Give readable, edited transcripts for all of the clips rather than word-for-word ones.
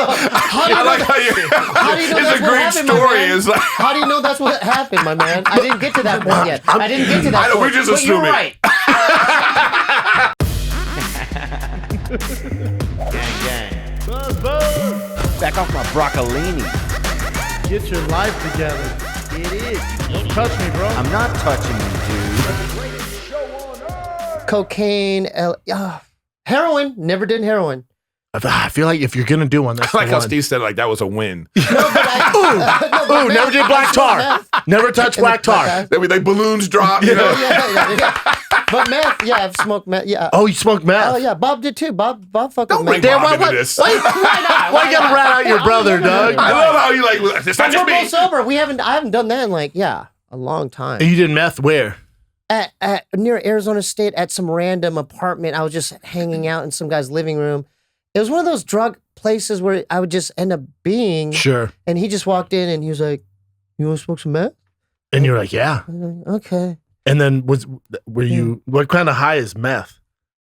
do you know it's a great story. It's like, how do you know that's what happened, my man? I didn't get to that point yet. I didn't get to that point. We're just assuming. You're right. Gang. Buzz, buzz. Back off my broccolini. Get your life together. It is. Don't touch me, bro. I'm not touching you, dude. Cocaine, heroin. Never did heroin. I feel like if you're gonna do one, that's I like the how one. Steve said like that was a win. Ooh, never did black tar. Never touched black tar. They like balloons drop. You know? Yeah. But meth, yeah, I've smoked meth. Yeah. Oh, you smoked meth? Oh yeah, Bob did too. Bob fucking. Don't bring meth. Bob into this. Why you gotta rat out your brother, Doug? I love how you like. It's not But just we're both me. sober. I haven't done that in like a long time. You did meth where? At near Arizona State at some random apartment. I was just hanging out in some guy's living room. It was one of those drug places where I would just end up being. Sure. And he just walked in and he was like, "You want to smoke some meth?" And you're like, yeah. I was like, okay. And then were you, what kind of high is meth?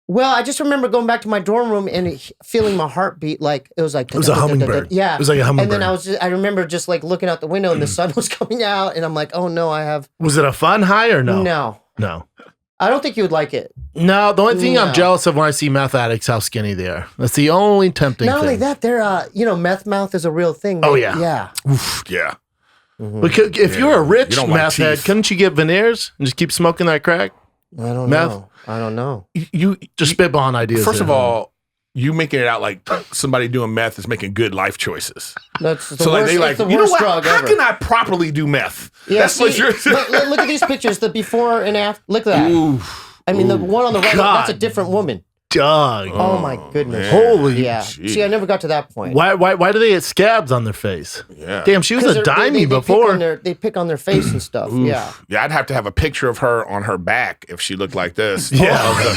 Well, I just remember going back to my dorm room and feeling my heartbeat like it was like it was a hummingbird. Yeah, it was like a hummingbird. And then I remember just like looking out the window and the sun was coming out, and I'm like, oh no, I have. Was it a fun high or no? No. I don't think you would like it. No, the only thing I'm jealous of when I see meth addicts, how skinny they are. That's the only tempting thing. Not only that, they're meth mouth is a real thing. Oh yeah, yeah. Oof, yeah. Mm-hmm. Because if you're a rich meth head, couldn't you get veneers and just keep smoking that crack? I don't know. I don't know. You just spitballing ideas. First of all, you making it out like somebody doing meth is making good life choices. That's the so worst, like they like, the you know worst what? drug How ever. can I properly do meth? Yeah, That's what you're. Look at these pictures, the before and after. Look at that. Oof. I mean, the one on the right, God. that's a different woman. Doug. Oh my goodness. Holy. Yeah. Geez. See, I never got to that point. Why do they get scabs on their face? Yeah. Damn, she was a dimey before. They pick on their face and stuff. Yeah. Yeah, I'd have to have a picture of her on her back if she looked like this. Yeah.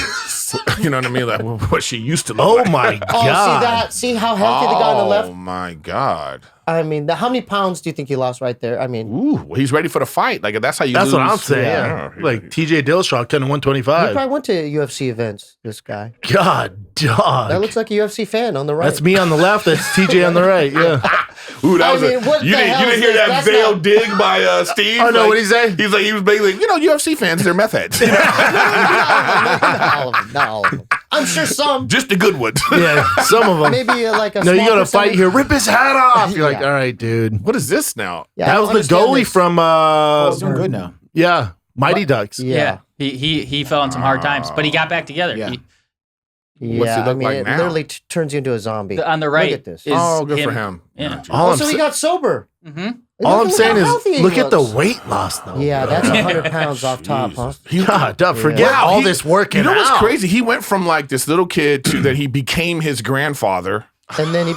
You know what I mean? Like what she used to look like. Oh my Oh, God. see that? See how healthy the guy on the left? Oh my God. I mean, how many pounds do you think he lost right there? I mean, Ooh, well, he's ready for the fight. Like that's how you That's lose. what I'm saying. Yeah. Like TJ Dillashaw cutting he 125. probably went to UFC events, this guy. God, dog. That looks like a UFC fan on the right. That's me on the left. That's TJ on the right. Yeah. Ooh, that I was mean, what you the didn't hell hear is this? that That's veiled not- dig by Steve? Oh no, Like, what'd he say? He was basically, UFC fans, they're meth heads. not all of them. Not all of them. I'm sure some. Just the good ones. Yeah, some of them. Maybe like a No, you small got to fight percentage. here. Rip his hat off. You're like, Yeah. all right, dude. What is this now? Yeah, I That don't was the understand goalie this. from He's doing good now. yeah, Mighty Ducks. Yeah. He fell on some hard times, but he got back together. Yeah. Yeah. What's he I look mean, like it now? literally turns you into a zombie. On the right Look at this. is Oh, good for him. Yeah. All I'm, So he sa- got sober. Mm-hmm. all I'm saying how is, healthy he look at the looks. weight loss, though. Yeah, that's 100 pounds off top, huh? God, Doug, forget Wow, all he- this working You know what's out. crazy? He went from like this little kid to that he became his grandfather. And then he.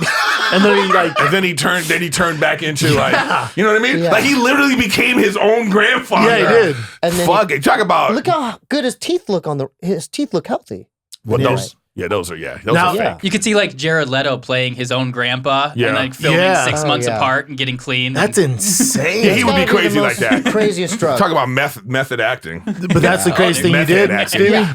And then he like, And then he turned back into like, you know what I mean? Yeah. Like he literally became his own grandfather. yeah, he did. And then Fuck it. Talk about look how good his teeth look his teeth look healthy. what Yeah. those. Yeah, those are Those Now- are Yeah. fake. You could see like Jared Leto playing his own grandpa Yeah. and like filming Yeah. 6 Oh, months yeah. apart and getting clean. That's insane. Yeah, he would be Gotta crazy the like that. Craziest drug. Talk about method acting. But that's the crazy thing you Meth did, head acting. Stevie? Yeah.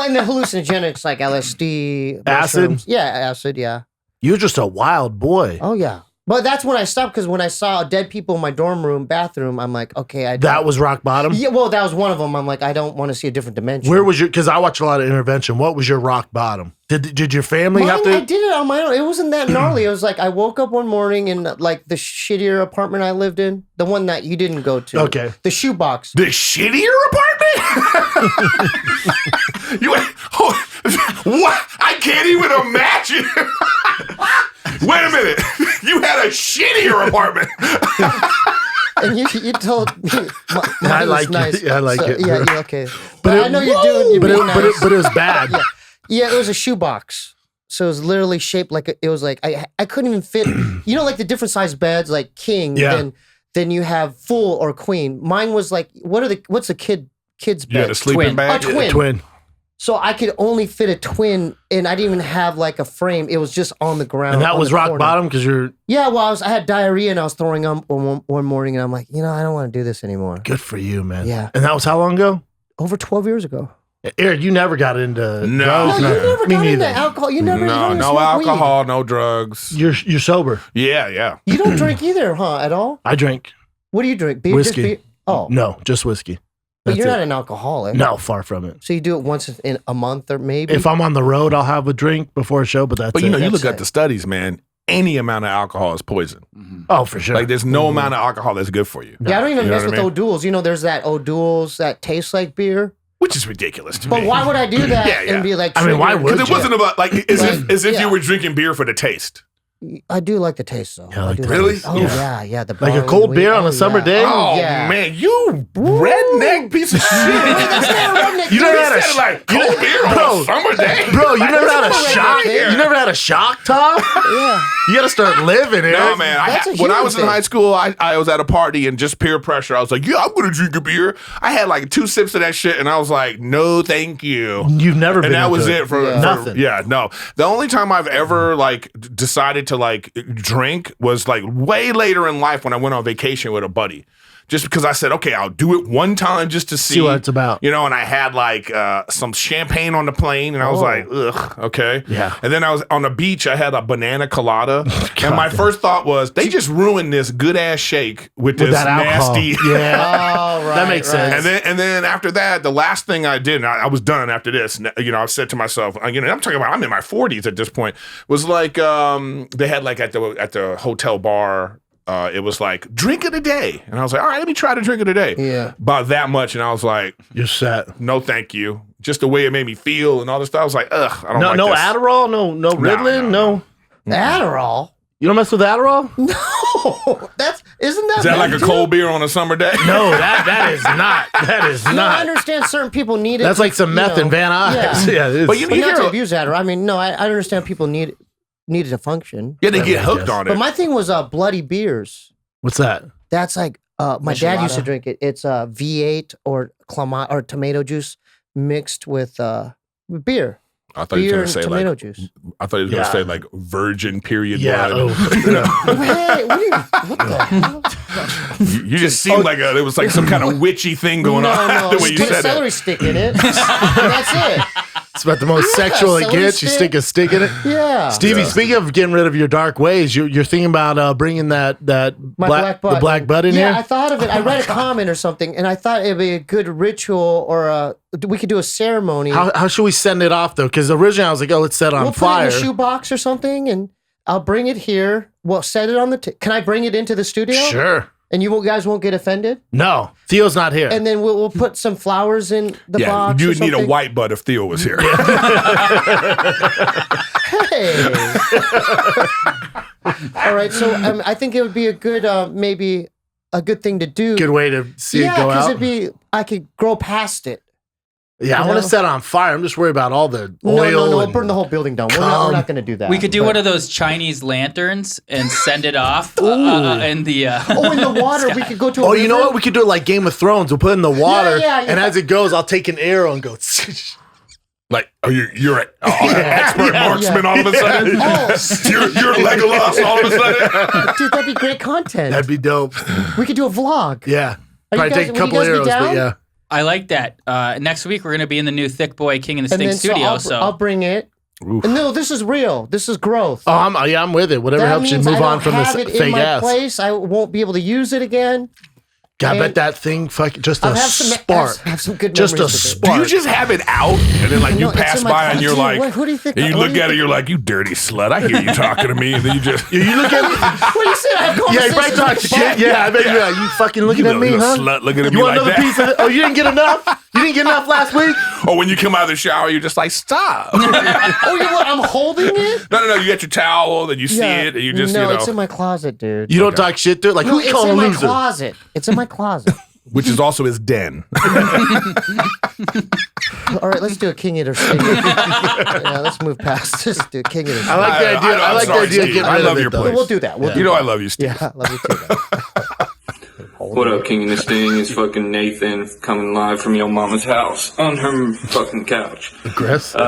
And the hallucinogenics like LSD, Acid? mushrooms. Yeah, acid. Yeah. You're just a wild boy. Oh yeah. But that's when I stopped because when I saw dead people in my dorm bathroom, I'm like, okay, That was rock bottom? Yeah, well, that was one of them. I'm like, I don't want to see a different dimension. Where was your, because I watch a lot of Intervention. What was your rock bottom? Did your family have Mine, to? I did it on my own. It wasn't that gnarly. It was like I woke up one morning in like the shittier apartment I lived in, the one that you didn't go to. Okay. The shoebox. The shittier apartment? You went, what? I can't even imagine. Wait a minute. You had a shittier apartment. And you told me I mine was like nice. it. I like it. Yeah, yeah, okay. But I know you're doing. But You're it, being nice. but it was bad. Yeah, it was a shoebox. So it was literally shaped like it was like I couldn't even fit. Like the different size beds, like king. Yeah. Then you have full or queen. Mine was like what's a kid's bed? Yeah, the sleeping Twin. bag. A twin. Twin. So I could only fit a twin, and I didn't even have like a frame. It was just on the ground. And that on was the rock corner. bottom because you're Yeah, well, I had diarrhea and I was throwing up one morning, and I'm like, I don't want to do this anymore. good for you, man. Yeah. And that was how long ago? Over 12 years ago. Eric, you never got into No. drugs? No, you never Me got into neither. alcohol. You never. you No, don't no smoke weed. alcohol, no drugs. You're sober. Yeah. You don't drink either, huh? At all? I drink What do you drink? Beer? Whiskey. Just beer? Oh, no, just whiskey. but That's you're it. not an alcoholic. No, far from it. So you do it once in a month or maybe. If I'm on the road, I'll have a drink before a show, but that's But you it. know, you That's look at it. the studies, man. Any amount of alcohol is poison. Oh, for sure. Like, there's no amount of alcohol that's good for you. yeah, I don't even You know mess what with I mean? O'Doul's. You know, there's that O'Doul's that tastes like beer. Which is ridiculous to But me. why would I do that Yeah, yeah. and be like? I mean, why triggered? would Because it you? wasn't about, like, as if yeah. you were drinking beer for the taste. I do like the taste though. Yeah, I like do the Really? taste. Oh Yeah. yeah. The Like a barley cold wheat. beer on Oh, a summer yeah. day? Oh, yeah. man, you redneck piece of shit. That's not a redneck. You dude. never You had a said, like, cold beer on Bro. a summer day? Bro, you never had a That's not shock? right there. You never had a shock, Tom? Yeah. You got to start living, Eric. No, man. That's a When I human was in thing. high school, I was at a party and just peer pressure. I was like, yeah, I'm going to drink a beer. I had like 2 sips of that shit and I was like, no, thank you. You've never been And that into was it for Yeah. Nothing. Yeah, no. The only time I've ever like decided to like drink was like way later in life when I went on vacation with a buddy. Just because I said, okay, I'll do it one time just to see what it's about. You know, and I had like some champagne on the plane, and I was like, ugh, okay. Yeah. And then I was on the beach, I had a banana colada. And my first thought was, they just ruined this good ass shake with this that alcohol. nasty. Yeah. Oh, right. That makes right. sense. And then after that, the last thing I did, and I was done after this. You know, I said to myself, you know, I'm talking about I'm in my 40s at this point. Was like they had like at the hotel bar. It was like drink of the day, and I was like, all right, let me try the drink of the day. Yeah. About that much, and I was like, You're set. no, thank you. Just the way it made me feel and all this stuff. I was like, ugh, I don't No, like no this. Adderall? No Ritalin? No. Adderall. You don't mess with Adderall? Oh, isn't that Is that like a meth, too? cold beer on a summer day? No, that is not. That is No, I not. understand certain people need it. That's like some meth and Van Nuys. Yeah. Yeah, it is. But you But not to hear, abuse Adderall. I mean, no, I understand people need it to function. yeah, they I get hooked guess. on it. But my thing was bloody beers. What's that? That's like my dad used to Michelada. drink it. It's V8 or or tomato juice mixed with beer. I thought you Beer were and gonna say tomato like, juice. I thought you were gonna Yeah. say like virgin period Yeah. blood. Hey, what the hell? You just seemed like it was like some kind of witchy thing going on the way you Put a said celery it. stick in it. That's it. It's about the most sexual it celery gets. You stick. stick a stick in it. Yeah. Stevie, speaking of getting rid of your dark ways, you're thinking about bringing that My black bud. the black bud in yeah, I here? thought of it. I read a comment or something, and I thought it'd be a good ritual, or we could do a ceremony. How should we send it off, though? Because originally I was like, oh, let's set it on we'll put fire. it in a shoebox or something, and I'll bring it here. We'll set it on the. Can I bring it into the studio? Sure. And guys won't get offended. No, Theo's not here. And then we'll put some flowers in the Yeah, box. you or would need a something. white bud if Theo was here. Hey. All right, so I think it would be a good, maybe a good thing to do. Good way to see it go out. I could grow past it. Yeah, I you want know? to set it on fire. I'm just worried about all the No, oil. we'll and- burn the whole building down. We're not going to do that. We could do But- one of those Chinese lanterns and send it off in the. Oh, in the water, we could go to. Oh, you know what? We could do it like Game of Thrones. We'll put it in the water, yeah, and as it goes, I'll take an arrow and go. Like, oh, you're an expert marksman all of a sudden? Oh, You're Legolas all of a sudden? dude, that'd be great content. That'd be dope. We could do a vlog. Yeah. Are you Probably take a guys- would you couple guys be arrows, but down? yeah. I like that. Next week we're going to be in the new Thick Boy King and the And Sting then studio. so I'll bring it. No, this is real. This is growth. Oh, I'm with it. Whatever that helps you means move I on don't from this have it in fake my ass. place. I won't be able to use it again. God, I bet And- that thing fucking just I'll a have some spark. have some good Just a memories with it. Do spark. you just have it out and then like you No, it's pass in my by and you're closet. like, What- who do you think- and you what look do you at it, think- you're like, you dirty slut. I hear you talking to me. And then you just, You look at me. What do you say? I have Yeah, you probably conversations talk with the shit. bar. Yeah, I bet you're like, you fucking looking you at me, little huh? slut looking at You me want like another that. piece of it? Oh, you didn't get enough? You didn't get enough last week? Or when you come out of the shower, you're just like, stop. Oh, you know what? I'm holding it. No, you get your towel and you see it and you just, no, you know, it's in my closet, dude. You don't talk shit to it? Like, no, who you it's calling in a my loser? closet. It's in my closet. which is also his den. All right, let's do a king eater thing. Yeah, let's move past this. Do a king eater. I like the idea. I like the idea of Steve. getting I rid love of your it, though. place. We'll do that. We'll do You know that. I love you, Steve. Yeah, love you too. What up, King and the Sting? It's fucking Nathan coming live from your mama's house on her fucking couch. Chris? I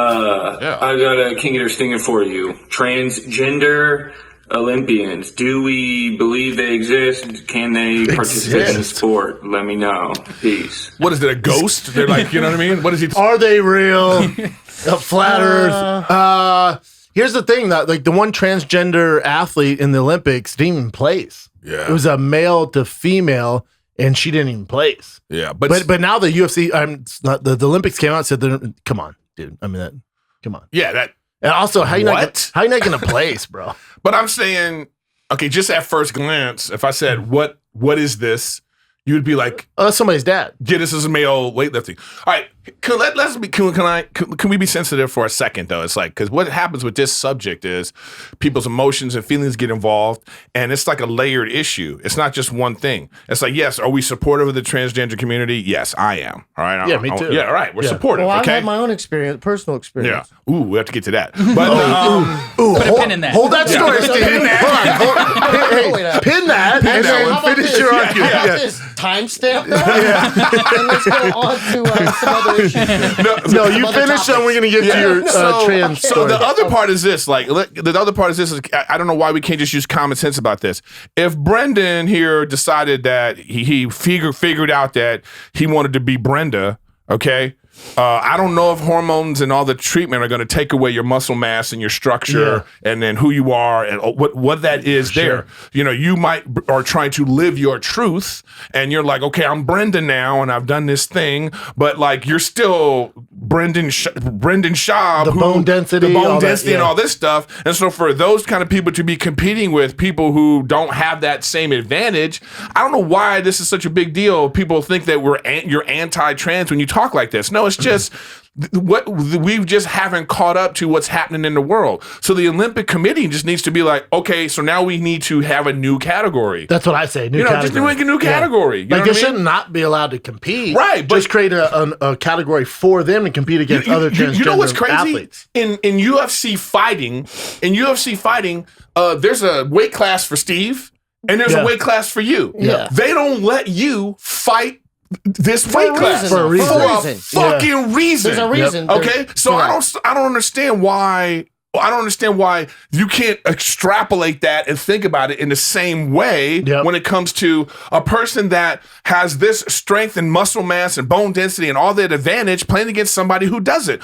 got a King and the Stinger for you. Transgender Olympians. Do we believe they exist? Can they participate in the sport? Let me know. Peace. What is it, a ghost? They're like, you know what I mean? What is he? Are they real? A flat Earth. Here's the thing that like the one transgender athlete in the Olympics didn't even place. Yeah. It was a male to female, and she didn't even place. Yeah, but now the UFC, the Olympics came out and said, "Come on, dude. I mean that. Come on." Yeah, that. And also, how you not going to place, bro? But I'm saying, okay, just at first glance, if I said, what is this? You would be like, oh, that's somebody's dad. Yeah, this is male weightlifting. All right, can we be sensitive for a second though? It's like, because what happens with this subject is people's emotions and feelings get involved, and it's like a layered issue. It's not just one thing. It's like, yes, are we supportive of the transgender community? Yes, I am. All right. Yeah, me too. Yeah, all right. We're supportive. Well, I've okay. had my own experience, personal experience. Yeah. Ooh, we have to get to that. But Put a pin in that. Hold that story, Steve. Pin that. Pin that, and then finish your argument. How about this timestamp that? And let's go on to some other issues. No, you finish, and we're going to get to your trans So story. the other part is this, like, the other part is this, is I don't know why we can't just use common sense about this. If Brendan here decided that he figured out that he wanted to be Brenda, okay, I don't know if hormones and all the treatment are going to take away your muscle mass and your structure and then who you are and what that is there. You know, you are trying to live your truth and you're like, okay, I'm Brenda now and I've done this thing, but like you're still Brendan Schaub, the bone density and all this stuff. And so for those kind of people to be competing with people who don't have that same advantage, I don't know why this is such a big deal. People think that you're anti-trans when you talk like this. No, it's just we just haven't caught up to what's happening in the world. So the Olympic Committee just needs to be like, okay, so now we need to have a new category. That's what I say. Just make a new category. You know like what they I mean? should not be allowed to compete. Right, but just create a category for them to compete against other transgender you know what's crazy? athletes. In UFC fighting, there's a weight class for Steve and there's a weight class for you. Yeah. They don't let you fight this weight class For a reason. For a fucking reason. There's a reason. Okay, so I don't understand why. I don't understand why you can't extrapolate that and think about it in the same way when it comes to a person that has this strength and muscle mass and bone density and all that advantage playing against somebody who doesn't.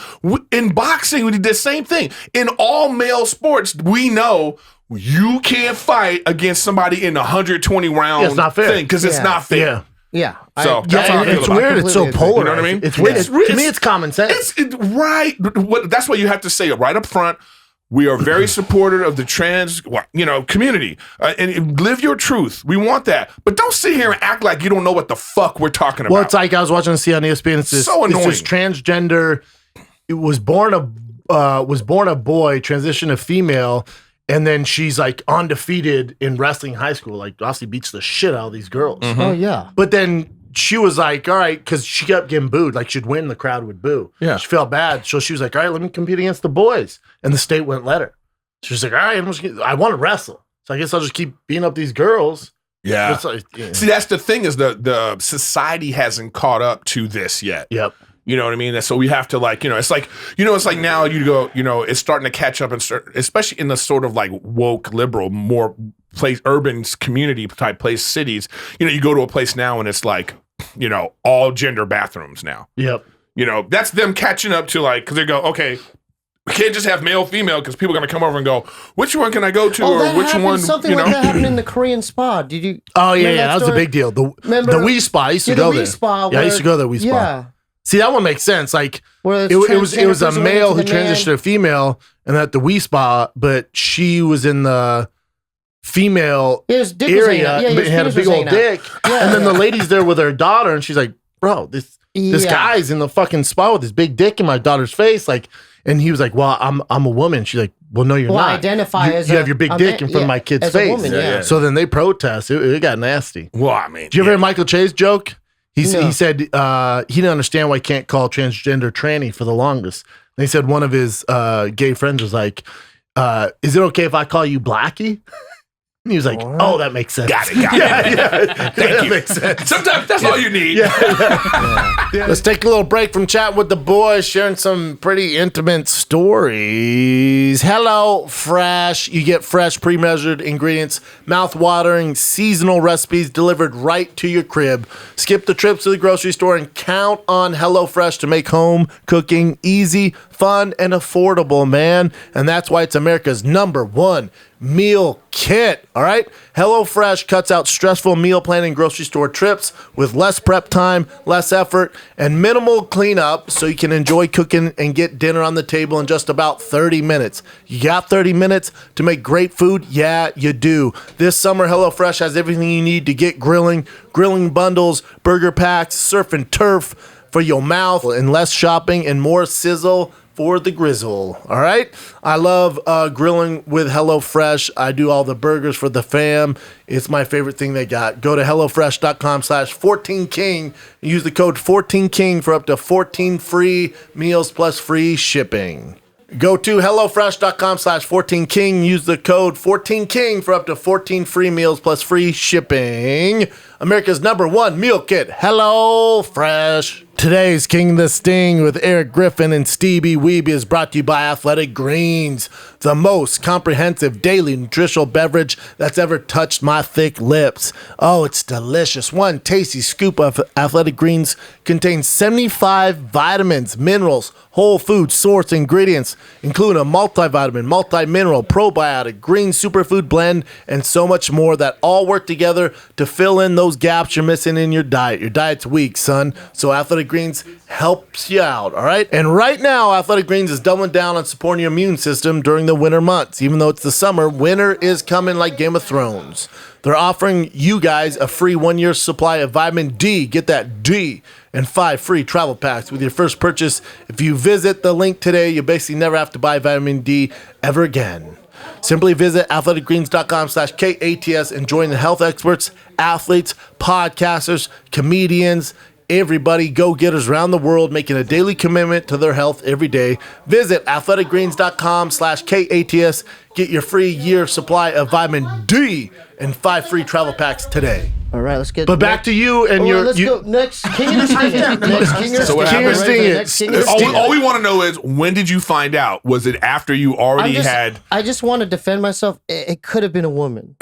In boxing, we did the same thing. In all male sports, we know you can't fight against somebody in a 120 round thing because it's not fair. Yeah. So that's how I feel it's about weird. it. It's so polar. You know what I mean? It's weird. To me, it's common sense. Right. That's why you have to say it right up front. We are very supportive of the trans, community, and live your truth. We want that, but don't sit here and act like you don't know what the fuck we're talking about. Well, it's like I was watching on ESPN. It's so annoying. It's this transgender. It was born a boy, transitioned to female. And then she's like undefeated in wrestling in high school. Like, obviously beats the shit out of these girls. Mm-hmm. Oh, yeah. But then she was like, all right, because she kept getting booed. Like, she'd win, the crowd would boo. Yeah. She felt bad. So she was like, all right, let me compete against the boys. And the state wouldn't let her. She was like, all right, I want to wrestle. So I guess I'll just keep beating up these girls. Yeah. Like, See, that's the thing is the society hasn't caught up to this yet. Yep. You know what I mean? And so we have to it's like now you go, it's starting to catch up, especially in the sort of like woke, liberal, more urban community type place, cities. You go to a place now and it's like, all gender bathrooms now. Yep. That's them catching up to because they go, okay, we can't just have male, female because people are going to come over and go, which one can I go to or which one? Something like that happened in the Korean spa. Did you? Oh, that was a big deal. The Wee Spa, I used to go there. I used to go to the Wee Spa. Yeah. See, that one makes sense. Like, Where it was a male who the transitioned to a female, and at the Wee Spa, but she was in the female area, but had a big old dick. And then the lady's there with her daughter, and she's like, "Bro, this guy's in the fucking spa with his big dick in my daughter's face." Like, and he was like, "Well, I'm a woman." She's like, "Well, no, you're not. Identify as you have your big dick in front of my kid's face." Woman, yeah. So then they protest. It got nasty. Well, I mean, did you ever hear Michael Che's joke? He said he didn't understand why he can't call transgender tranny for the longest. And he said one of his gay friends was like, is it okay if I call you Blackie? And he was like, oh, that makes sense. Got it. Yeah. Thank That you. makes sense. Sometimes that's all you need. Let's take a little break from chat with the boys, sharing some pretty intimate stories. Hello Fresh. You get fresh, pre-measured ingredients, mouth-watering, seasonal recipes delivered right to your crib. Skip the trips to the grocery store and count on HelloFresh to make home cooking easy, fun, and affordable, man. And that's why it's America's #1 meal kit. All right. HelloFresh cuts out stressful meal planning grocery store trips with less prep time, less effort, and minimal cleanup so you can enjoy cooking and get dinner on the table in just about 30 minutes. You got 30 minutes to make great food? Yeah, you do. This summer, HelloFresh has everything you need to get grilling bundles, burger packs, surf and turf for your mouth, and less shopping and more sizzle for the grizzle. All right. I love grilling with HelloFresh. I do all the burgers for the fam. It's my favorite thing they got. Go to HelloFresh.com/14King. Use the code 14King for up to 14 free meals plus free shipping. Go to HelloFresh.com/14King. Use the code 14King for up to 14 free meals plus free shipping. America's #1 meal kit, HelloFresh. Today's King the Sting with Erik, Griffin, and SteeBee WeeBee is brought to you by Athletic Greens, the most comprehensive daily nutritional beverage that's ever touched my thick lips. Oh, it's delicious. One tasty scoop of Athletic Greens contains 75 vitamins, minerals, whole food source ingredients, including a multivitamin, multi-mineral, probiotic, green superfood blend, and so much more that all work together to fill in those gaps you're missing in your diet. Your diet's weak, son. So Athletic Greens helps you out, all right? And right now, Athletic Greens is doubling down on supporting your immune system during the winter months. Even though it's the summer, winter is coming like Game of Thrones. They're offering you guys a free 1-year supply of vitamin D. Get that D. And 5 free travel packs with your first purchase. If you visit the link today, you basically never have to buy vitamin D ever again. Simply visit athleticgreens.com/KATS and join the health experts, athletes, podcasters, comedians, everybody, go-getters around the world making a daily commitment to their health every day. Visit athleticgreens.com/KATS. Get your free year supply of vitamin D and 5 free travel packs today. All right, let's get. But back to you and your. Let's go next. King or Sting it. Next King or So what Sting happened? it. King or Next King or All we want to know is, when did you find out? Was it after you already had? I just want to defend myself. It could have been a woman,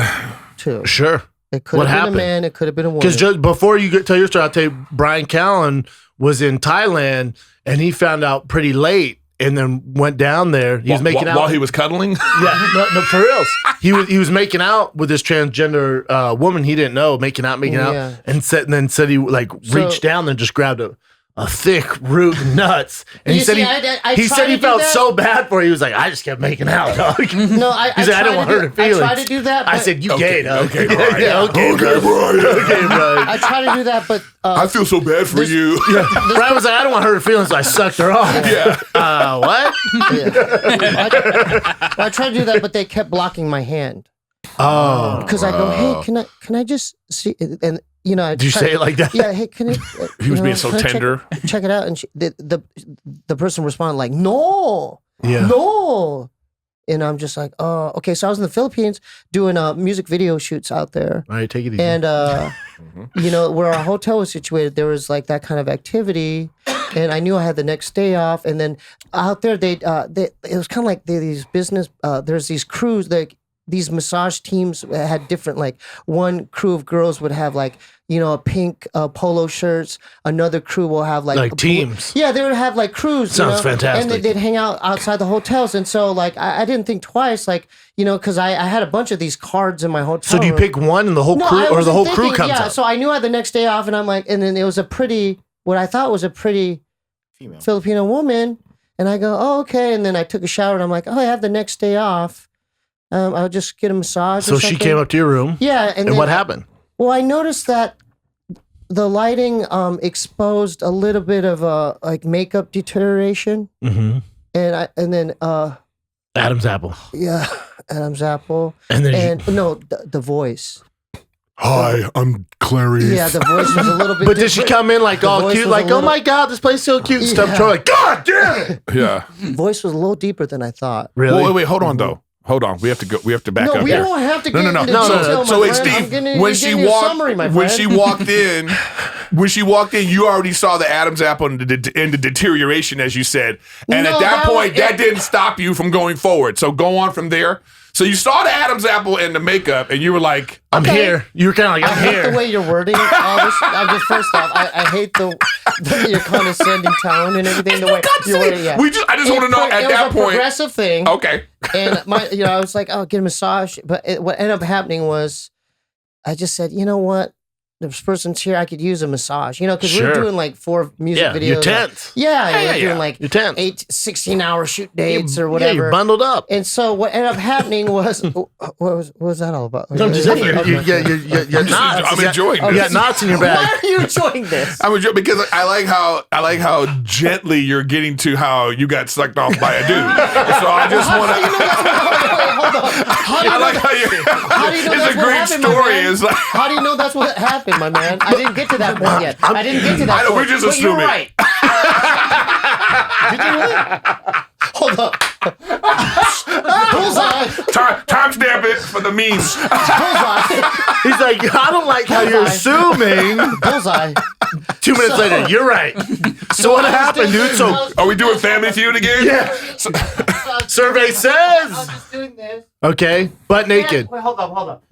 too. Sure. It could What have happened? been a man. It could have been a woman. Because just before you tell your story, I'll tell you, Brian Callen was in Thailand and he found out pretty late and then went down there. He was making out while he was cuddling. Yeah, no, for reals. He was making out with this transgender woman he didn't know, making out, Yeah. and then said he reached down and just grabbed a thick root and nuts. And he said he felt so bad for it. He was like, I just kept making out, dog. No, I didn't want her to feel it. I tried to do that. I said, you gay, dog. Okay, Brian. Yeah, okay, Brian. Okay, Brian. I tried to do that, but I feel so bad for you. Brian was like, I don't want her feelings, so I sucked her off. Yeah. What? I tried to do that, but they kept blocking my hand. Oh. Because I go, hey, can I just see? And I Did you say it like that? Yeah, hey, can I? He was being so can I tender. Check it out, and the person responded like, no, Yeah. no, and I'm just like, oh, okay. So I was in the Philippines doing music video shoots out there. All right, take it easy. And where our hotel was situated, there was like that kind of activity, and I knew I had the next day off. And then out there, it was kind of like these business. There's these crews these massage teams had different, like one crew of girls would have like, pink polo shirts. Another crew will have like teams. Yeah, they would have like crews. Sounds fantastic. And they'd hang out outside the hotels. And so like, I didn't think twice, like, because I had a bunch of these cards in my hotel So do you room. pick one and the whole crew, or the whole crew comes yeah, out? So I knew I had the next day off, and I'm like, and then it was what I thought was a pretty Female. Filipino woman. And I go, oh, okay. And then I took a shower, and I'm like, oh, I have the next day off. I'll just get a massage. So or she something. came up to your room. Yeah, and then what happened? Well, I noticed that the lighting exposed a little bit of makeup deterioration, Mm-hmm. and then Adam's apple. yeah, Adam's apple, And then the voice. Hi, I'm Clarice. Yeah, the voice was a little bit. But did she come in like The all voice cute, was like, a little- oh my God, this place is so cute and stuff? Yeah. Troy, like, God damn it. Yeah. Voice was a little deeper than I thought. Really? Well, wait, hold on though. Hold on. We have to go. We have to back up. No, we here. don't have to get into No. detail, So my wait, friend. Steve. I'm getting- When you're she getting your walked, summary, my when friend. she walked in, you already saw the Adam's apple and the deterioration, as you said. And No, at that point, was- that didn't stop you from going forward. So go on from there. So you saw the Adam's apple and the makeup, and you were like, I'm here. You were kind of like, I I'm hate here. the way you're wording all this. I'm just first off, I hate the your condescending tone and everything. The way you're wording, yeah. I just want to know at it that was a point. progressive thing. Okay. And I was like, oh, get a massage. But what ended up happening was, I just said, you know what? This person's here. I could use a massage. Because we were doing like 4 music videos. You're tense. We're doing like You're tense. 16-hour shoot dates or whatever. Yeah, you're bundled up. And so what ended up happening was, what was that all about? I'm just saying, you're knots. I'm enjoying You this. got knots in your back. Why are you enjoying this? I'm enjoying because I like how gently you're getting to how you got sucked off by a dude. So I just want Hold on. I like how you. How do you know It's that's a what great happened, my story. man? It's like How do you know that's what happened, my man? I didn't get to that point yet. I didn't get to that I know, point. we're just but you're assuming. right. Did you really? Hold up. Bullseye. timestamp it for the memes. Bullseye. He's like, I don't like how you're assuming. Bullseye. 2 minutes later, you're right. So what happened, dude? So Are we doing Family Feud again? yeah, survey I was says. just doing this. Okay, butt naked. Wait, hold up.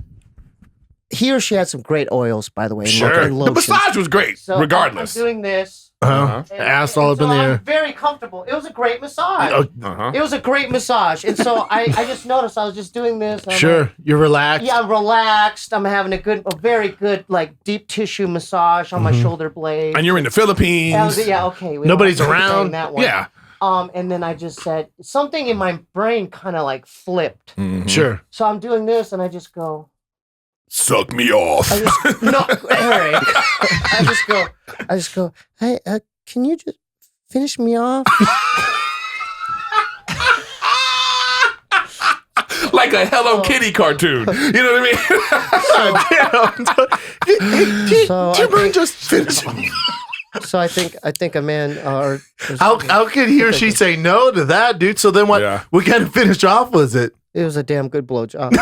He or she had some great oils, by the way. and Sure. and The lotions. massage was great, So regardless. I'm doing this. Uh-huh. And- Ass and all up in so the I'm air. very comfortable. It was a great massage. Uh-huh. It was a great massage. And so I just noticed I was just doing this. And I'm Sure, like, you're relaxed. yeah, I'm relaxed. I'm having a very good, like, deep tissue massage on my shoulder blade. And you're in the Philippines. Okay. we don't Nobody's have to keep around. saying that one. Yeah. And then I just said, something in my brain kind of like flipped. Sure. So I'm doing this and I just go, Suck me off. no, Eric. I just go, hey, can you just finish me off? Like a Hello Kitty cartoon. You know what I mean? So Do you I mind think, just finishing? so I think a man How could he or she say no to that, dude? So then what? Yeah. What kind of finish off was it? it was a damn good blowjob.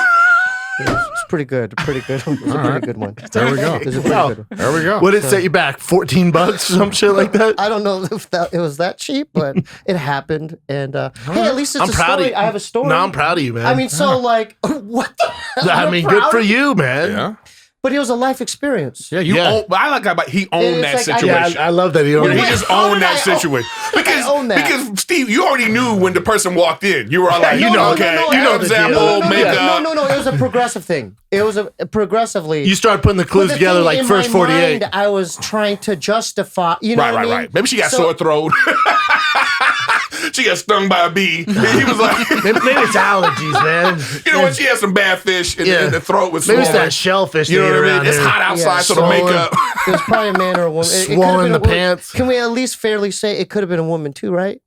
It's pretty good. Pretty good. It's a pretty good one. There we go. It's a pretty good one. There we go. What did it set you back? $14 or some shit like that? I don't know if it was that cheap, but it happened. And hey, at least it's I'm a proud of story. you. I have a story. No, I'm proud of you, man. I mean, so like, what the hell? I You're mean, good proud? for you, man. Yeah. But it was a life experience. Yeah, you Yeah. own, but I like how he owned that It's like, situation. Yeah, I love that he He owned it. just How owned did that I own- situation. own that? Because Steve, you already knew when the person walked in. You were all like, you know, okay, you know the example, deal. makeup. No. It was a progressive thing. It was a progressively. You start putting the But clues the together thing like in first my 48. mind, I was trying to justify. You know Right, what I mean? right. Maybe she got So- sore throat. She got stung by a bee. He was like, Maybe it's allergies, man. you know what? She had some bad fish, and Yeah. the throat was Maybe it's swollen. that shellfish You know they eat what I mean? around It's here. hot outside, Yeah, so the swollen. makeup. It was probably a man or a woman. It could have Swollen been in a the woman. pants. Can we at least fairly say it could have been a woman too, right?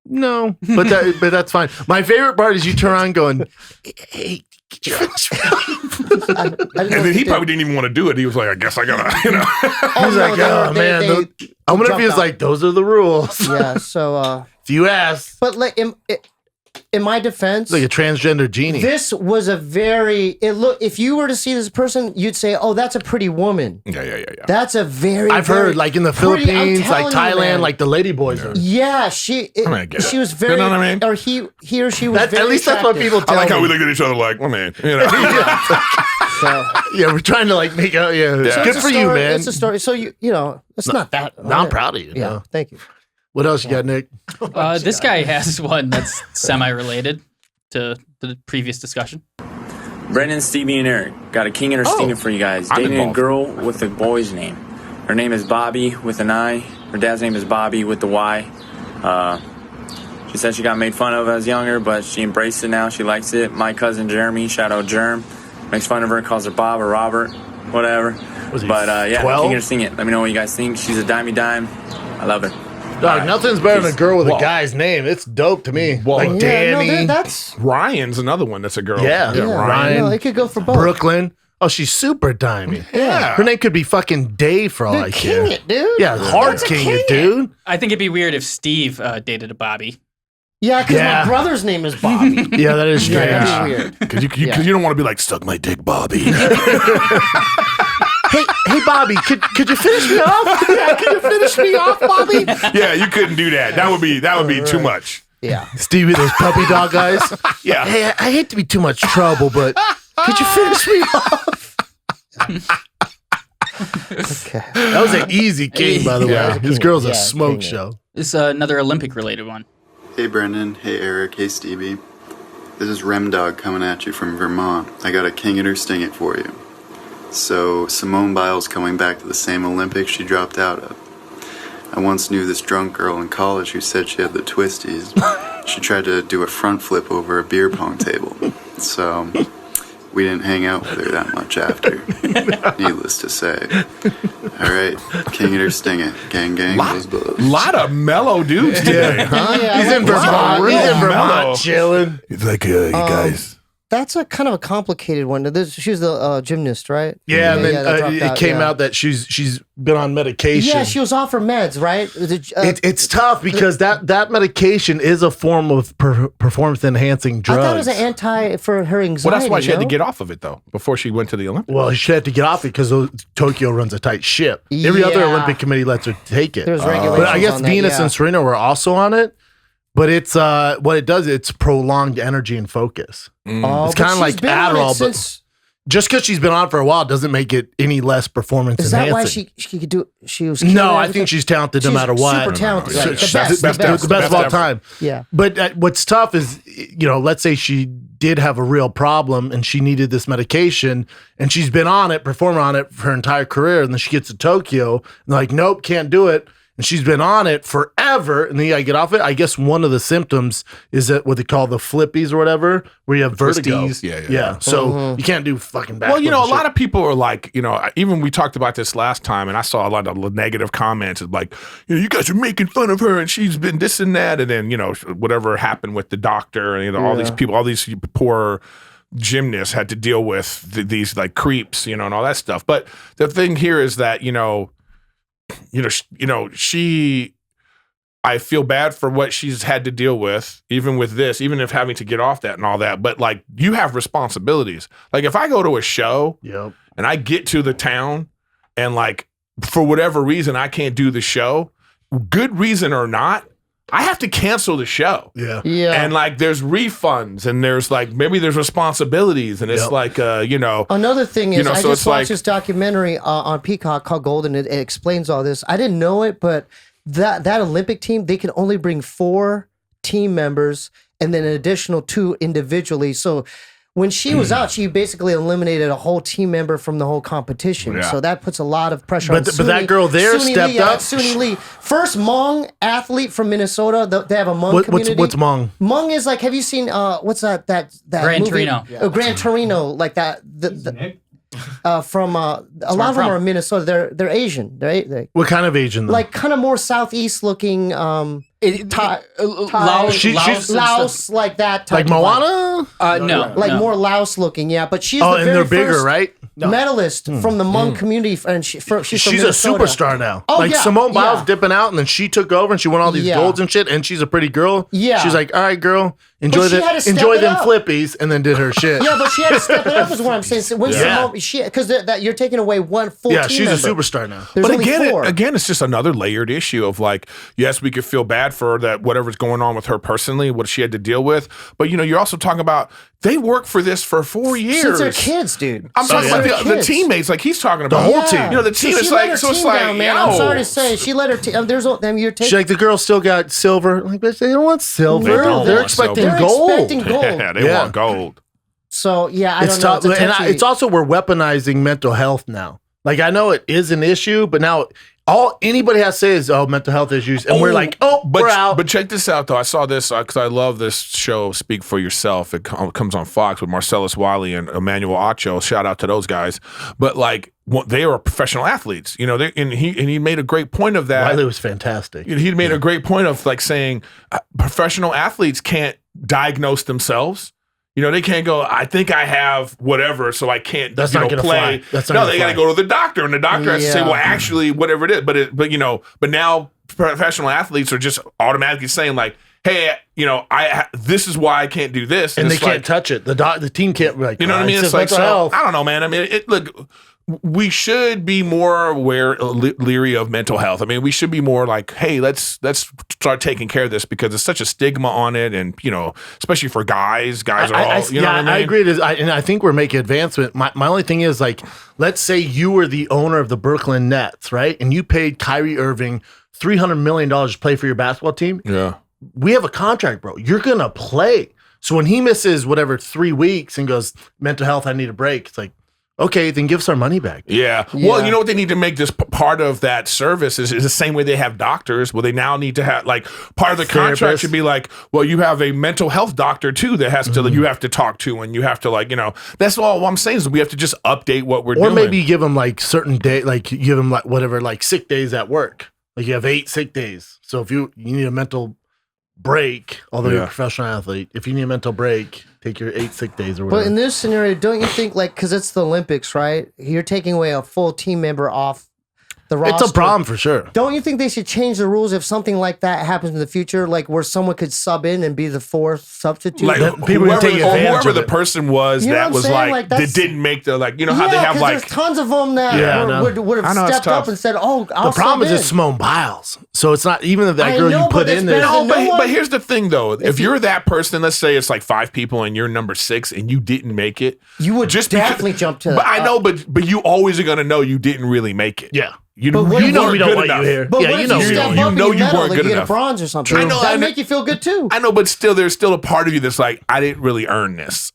No, but that's fine. My favorite part is you turn around going, hey, could you finish me off? I didn't know And if then he they probably didn't even want to do it. He was like, I guess I gotta, did. He's no, like, they oh, were- man. I wonder if he was jumped like, those are the rules. yeah. So, If you ask, but like in my defense, it's like a transgender genie. this was a very. If you were to see this person, you'd say, "Oh, that's a pretty woman." Yeah. That's a very. I've very heard, like in the pretty- I'm Philippines, like telling you, Thailand, man. like the lady boys are. Yeah, I mean, I get she it. was very. You know what I mean? Or he or she was. At very least that's what attractive. people I tell like how me. we looked at each other like, well, man, you know. So, Yeah, we're trying to like make out. Yeah, it's Yeah. good it's for a you, story- man. It's a story. So you know, it's not that. No, I'm proud of you. Yeah, no. thank you. What else you got, Nick? This guy has one that's semi-related to the previous discussion. Brendan, SteeBee, and Erik. Got a king and a stinger for you guys. I'm Dating a involved. girl with a boy's name. Her name is Bobby with an I. Her dad's name is Bobby with the Y. She said she got made fun of as younger, but she embraced it now. She likes it. My cousin Jeremy, shout out Germ, makes fun of her, calls her Bob or Robert, whatever. Was he But yeah, 12? king or sting it. Let me know what you guys think. She's a dimey dime. I love her. Dog, nothing's better than a girl with Whoa. a guy's name. It's dope to me. Whoa. Like Yeah, Danny, That's Ryan's another one that's a girl. Yeah. Ryan. No, it could go for both. Brooklyn. Oh, she's super dimey. Yeah. Her name could be fucking Dave for all I Dude, care. king it, dude. Yeah, hard king it, dude. I think it'd be weird if Steve dated a Bobby. Yeah, because my brother's name is Bobby. Yeah, that is strange. Yeah, that'd be weird. Because you don't want to be like, suck my dick, Bobby. Hey, Bobby, could you finish me off? Yeah, could you finish me off, Bobby? Yeah, you couldn't do that. That would be too much. Yeah. SteeBee, those puppy dog guys. Yeah. Hey, I hate to be too much trouble, but could you finish me off? Okay. That was an easy king, by the way. This girl's a smoke show. This is another Olympic related one. Hey Brendan, hey Erik, hey SteeBee. This is Remdog coming at you from Vermont. I got a king it or sting it for you. So, Simone Biles coming back to the same Olympics she dropped out of. I once knew this drunk girl in college who said she had the twisties. She tried to do a front flip over a beer pong table. So, we didn't hang out with her that much after. Needless to say. Alright, king it or sting it. Gang, buzz, buzz. Lot of mellow dudes today, huh? Yeah, He's in Vermont. He's in Vermont chilling. He's like, you guys. That's a kind of a complicated one. She was the gymnast, right? Yeah, and then it came out that she's been on medication. Yeah, she was off her meds, right? It's tough because that medication is a form of performance enhancing drugs. I thought it was an anti for her anxiety. Well, that's why she had to get off of it though before she went to the Olympics. Well, she had to get off it because Tokyo runs a tight ship. Every other Olympic committee lets her take it. There's regulations but I guess on that, Venus and Serena were also on it. But it's what it does. It's prolonged energy and focus. It's kind of like Adderall, but just because she's been on for a while doesn't make it any less performance enhancing. Is that why she could do? She was no. I think she's talented no matter what. Super talented, right? The best of all time. Yeah. But what's tough is, let's say she did have a real problem and she needed this medication, and she's been on it, performing on it for her entire career, and then she gets to Tokyo, and they're like, nope, can't do it. And she's been on it forever, and then you gotta get off it. I guess one of the symptoms is that what they call the flippies or whatever, where you have vertigo. Yeah. So you can't do fucking backwards. Well, a lot of people are like, even we talked about this last time, and I saw a lot of negative comments. It's like, you guys are making fun of her, and she's been this and that, and then whatever happened with the doctor, and all these people, all these poor gymnasts had to deal with these like creeps, and all that stuff. But the thing here is that I feel bad for what she's had to deal with, even with this, even if having to get off that and all that. But like, you have responsibilities. Like, if I go to a show and I get to the town and like, for whatever reason, I can't do the show, good reason or not, I have to cancel the show. Yeah. And like, there's refunds and there's like, maybe there's responsibilities, and it's like, Another thing is, I so just watched this documentary on Peacock called Golden. It explains all this. I didn't know it, but that Olympic team, they can only bring 4 team members and then an additional 2 individually. So when she was out, she basically eliminated a whole team member from the whole competition. Yeah. So that puts a lot of pressure on But that girl there stepped up. Suni Lee. First Hmong athlete from Minnesota. They have a Hmong community. What's Hmong? Hmong is like, have you seen, what's that Gran movie? Torino. Gran Torino, like that. From a lot of them are in Minnesota. They're Asian. What kind of Asian though? Like kind of more southeast looking. Laos, like that type. Like Moana? No. Like more Laos looking, yeah. But she's Oh, the and very they're bigger, first right? medalist from the Hmong community, and she's from She's a Minnesota. superstar now. Oh, like yeah, Simone Biles yeah. dipping out, and then she took over and she won all these golds and shit. And she's a pretty girl. Yeah. She's like, all right, girl, enjoy she had to step enjoy it them up. flippies, and then did her shit. Yeah, but she had to step it up, is what I'm saying. So when Simone, because that you're taking away one full Yeah, team she's member. a superstar now. There's But only 4. again, it's just another layered issue of like, yes, we could feel bad for her, that whatever's going on with her personally, what she had to deal with. But you're also talking about they work for this for 4 years. Since they're kids, dude. I'm talking about the teammates, like he's talking about The whole team. the team is she let like, her so it's team like, down, man. I'm sorry to say, she let her team. You're taking. She's like, the girl still got silver. Like, bitch, they don't want silver. They don't They're want expecting silver. gold. They're expecting gold. Yeah, they want gold. So yeah, I It's don't know. tough, and it's also we're weaponizing mental health now. Like, I know it is an issue, but now all anybody has to say is, mental health issues, and we're like, we're out. But check this out, though. I saw this because I love this show, Speak for Yourself. It comes on Fox with Marcellus Wiley and Emmanuel Acho. Shout out to those guys. But like, they are professional athletes, and he made a great point of that. Wiley was fantastic. He made a great point of like saying professional athletes can't diagnose themselves. They can't go, I think I have whatever, so I can't That's not gonna play. fly. That's not no, gonna they got to fly. go to the doctor, and the doctor has to say, well, actually, whatever it is. But now professional athletes are just automatically saying like, hey, this is why I can't do this, and they can't touch it. The team can't be like, you know what I mean? It's like, so, I don't know, man. I mean, look, we should be more aware, leery of mental health. I mean, we should be more like, hey, let's start taking care of this because there's such a stigma on it, and especially for guys. Guys are all, what I mean? I agree. And I think we're making advancement. My only thing is, like, let's say you were the owner of the Brooklyn Nets, right? And you paid Kyrie Irving $300 million to play for your basketball team. Yeah. We have a contract, bro. You're going to play. So when he misses 3 weeks and goes, mental health, I need a break. It's like, okay, then give us our money back. Yeah. Well, you know what they need to make this part of that service is the same way they have doctors. Well, they now need to have, like, part of the contract should be like, well, you have a mental health doctor too that has to, you have to talk to, and you have to, like, that's all I'm saying is we have to just update what we're doing. Or maybe you give them like certain day, like you give them like whatever, like sick days at work. Like you have 8 sick days. So if you need a mental break, although you're a professional athlete, if you need a mental break, take your 8 sick days or whatever. But in this scenario, don't you think, like, because it's the Olympics, right? You're taking away a full team member off the roster. It's a problem for sure. Don't you think they should change the rules if something like that happens in the future, like where someone could sub in and be the fourth substitute? Like whoever the person was that was like that didn't make the, like, how they have, like, there's tons of them that would have stepped up and said, "Oh, I'll the problem sub is it's Simone Biles, so it's not even that girl you put in there. But here's the thing, though: if you're that person, let's say it's like 5 people and you're number 6 and you didn't make it, you would just definitely jump to. But I know, but you always are gonna know you didn't really make it. Yeah. We don't want you here. But what if you step up and you weren't good enough. You get a bronze or something. I know, that'd make you feel good too. I know, but still, there's still a part of you that's like, I didn't really earn this.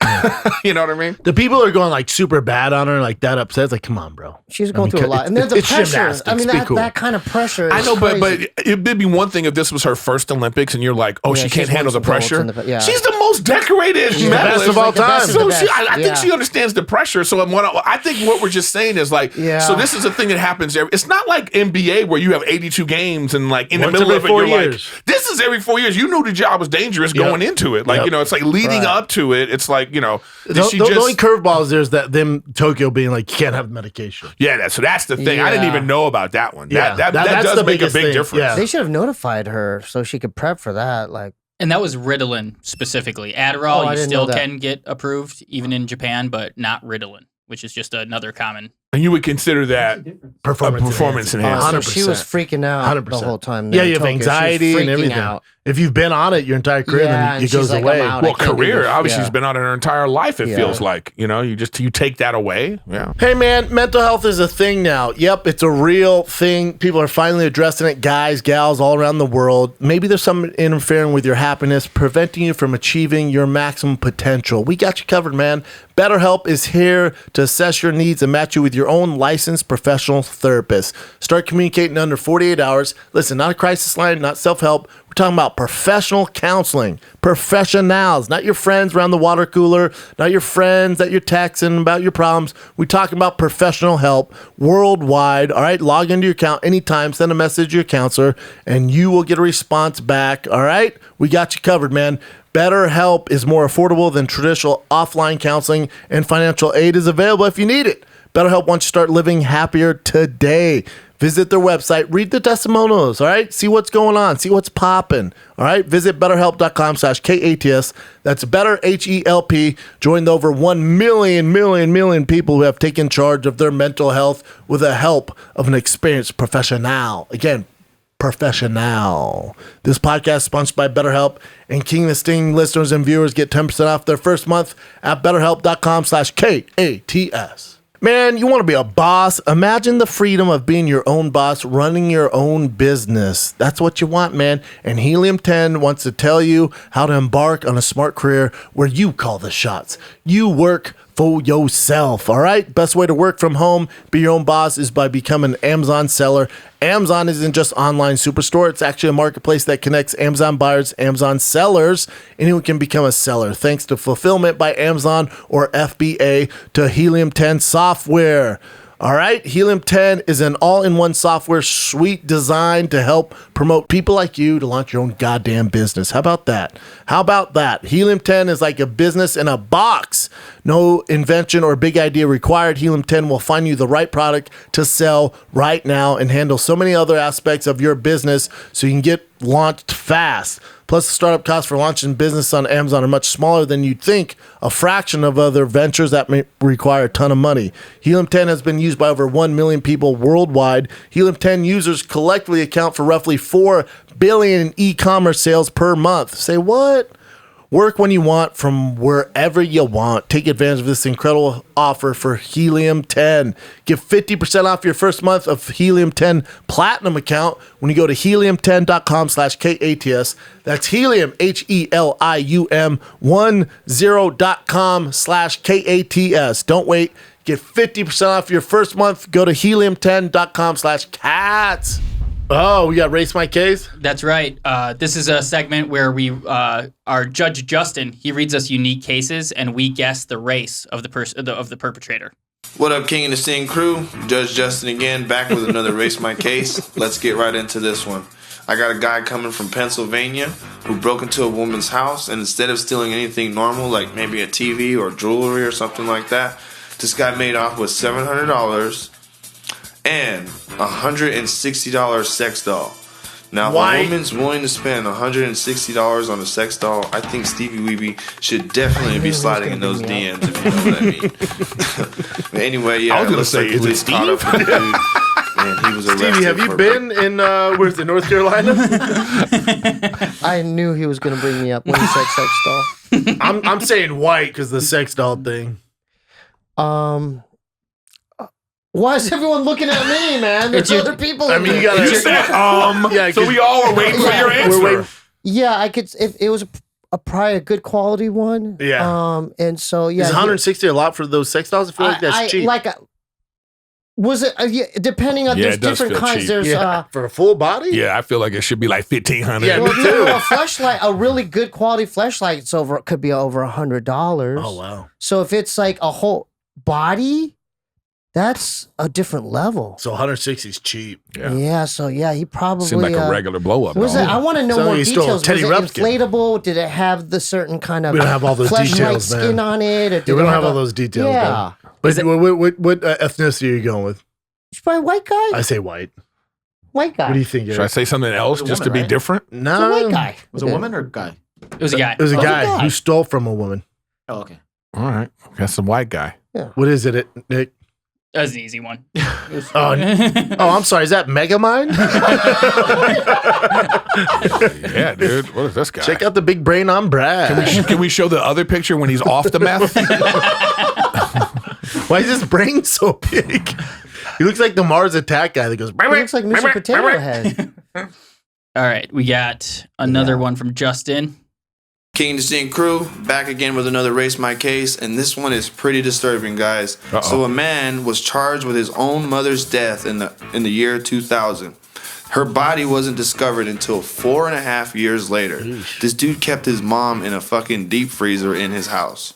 You know what I mean? The people are going like super bad on her, like that upset. It's like, come on, bro. She's going through a lot, and then the pressure. I mean, that kind of pressure. I know, but it'd be one thing if this was her first Olympics, and you're like, oh, she can't handle the pressure. She's the most decorated medalist of all time. So I think she understands the pressure. So I think what we're just saying is like, so this is a thing that happens. It's not like NBA where you have 82 games and like in the middle of it, you're like, this is every 4 years. You knew the job was dangerous going into it. Like, it's like leading up to it. It's like, the only curveballs there's that them Tokyo being like, you can't have medication. Yeah, so that's the thing. I didn't even know about that one. That does make a big difference. Yeah. They should have notified her so she could prep for that. Like, and that was Ritalin specifically. Adderall, you still can get approved even in Japan, but not Ritalin, which is just another common. And you would consider that performance enhancing. So she was freaking out 100%. The whole time. Yeah, you have anxiety and everything. Out. If you've been on it your entire career, then it goes away. Well, career, obviously, she's been on it her entire life, it feels like. You take that away. Yeah. Hey, man, mental health is a thing now. Yep, it's a real thing. People are finally addressing it. Guys, gals, all around the world. Maybe there's something interfering with your happiness, preventing you from achieving your maximum potential. We got you covered, man. BetterHelp is here to assess your needs and match you with your own licensed professional therapist. Start communicating under 48 hours. Listen, not a crisis line, not self-help. We're talking about professional counseling. Professionals, not your friends around the water cooler, not your friends that you're texting about your problems. We're talking about professional help worldwide. All right, log into your account anytime, send a message to your counselor, and you will get a response back. All right, we got you covered, man. BetterHelp is more affordable than traditional offline counseling, and financial aid is available if you need it. BetterHelp wants you to start living happier today. Visit their website, read the testimonials, all right? See what's going on, see what's popping, all right? Visit betterhelp.com/KATS. That's better, H-E-L-P. Join the over 1 million people who have taken charge of their mental health with the help of an experienced professional. Again, professional. This podcast is sponsored by BetterHelp, and King of the Sting listeners and viewers get 10% off their first month at betterhelp.com/KATS. Man, you want to be a boss? Imagine the freedom of being your own boss, running your own business. That's what you want, man. And Helium 10 wants to tell you how to embark on a smart career where you call the shots. You work for yourself, all right? Best way to work from home, be your own boss, is by becoming an Amazon seller. Amazon isn't just online superstore. It's actually a marketplace that connects Amazon buyers, Amazon sellers. Anyone can become a seller thanks to Fulfillment by Amazon, or FBA, to Helium 10 software. All right, Helium 10 is an all-in-one software suite designed to help promote people like you to launch your own goddamn business. How about that? How about that? Helium 10 is like a business in a box. No invention or big idea required. Helium 10 will find you the right product to sell right now and handle so many other aspects of your business so you can get launched fast. Plus, the startup costs for launching business on Amazon are much smaller than you'd think, a fraction of other ventures that may require a ton of money. Helium-10 has been used by over 1 million people worldwide. Helium-10 users collectively account for roughly $4 billion in e-commerce sales per month. Say what? Work when you want from wherever you want. Take advantage of this incredible offer for Helium-10. Get 50% off your first month of Helium-10 Platinum account when you go to helium10.com/KATS. That's Helium, HELIUM 10.com/KATS. Don't wait. Get 50% off your first month. Go to helium10.com/cats. Oh, we got Race My Case? That's right. This is a segment where we, our Judge Justin, he reads us unique cases, and we guess the race of the perpetrator. What up, King and the Sting crew? Judge Justin again, back with another Race My Case. Let's get right into this one. I got a guy coming from Pennsylvania who broke into a woman's house, and instead of stealing anything normal, like maybe a TV or jewelry or something like that, this guy made off with $700 and $160 sex doll. Now, if a woman's willing to spend $160 on a sex doll, I think Stevie WeeBee should definitely be sliding in those DMs, if you know what I mean. But anyway, yeah, I was going to say, is it caught up with the dude, and he was arrested. Stevie, have you been in, where's it, North Carolina? I knew he was going to bring me up when he said sex doll. I'm saying white because the sex doll thing. Why is everyone looking at me, man? There's other people. I mean, you got You said, yeah, so we all were waiting for your answer. Yeah, I could. If it was probably a good quality one. Yeah. And so yeah, is 160 a lot for those sex dolls? I feel like that's cheap. Was it? Depending on there's different kinds. Cheap. There's for a full body. Yeah, I feel like it should be like $1,500. Yeah, well, me too. a fleshlight, a really good quality fleshlight, could be over $100. Oh wow! So if it's like a whole body. That's a different level. So 160 is cheap. Yeah. So yeah, he probably seemed like a regular blow up. Was it? I want to know more details. Teddy was it Rumpkin. Inflatable? Did it have the certain kind of? We don't have all those details, skin on it. Or we don't have all those details. Yeah. But what ethnicity are you going with? It's probably white guy. I say white. White guy. What do you think? Should I say something else just to be different? No, it's a white guy. Was it a woman or a guy? It was a guy. It was a guy who stole from a woman. Oh, okay. All right, got some white guy. Yeah. What is it, Nick? That was an easy one. Oh, I'm sorry. Is that Megamind? Yeah, dude. What is this guy? Check out the big brain on Brad. Can we show the other picture when he's off the meth? Why is his brain so big? He looks like the Mars Attack guy that goes. He looks like Mr. Potato Head. All right, we got another one from Justin. King and the Sting crew, back again with another Race My Case, and this one is pretty disturbing, guys. Uh-oh. So a man was charged with his own mother's death in the year 2000. Her body wasn't discovered until 4.5 years later. Eesh. This dude kept his mom in a fucking deep freezer in his house.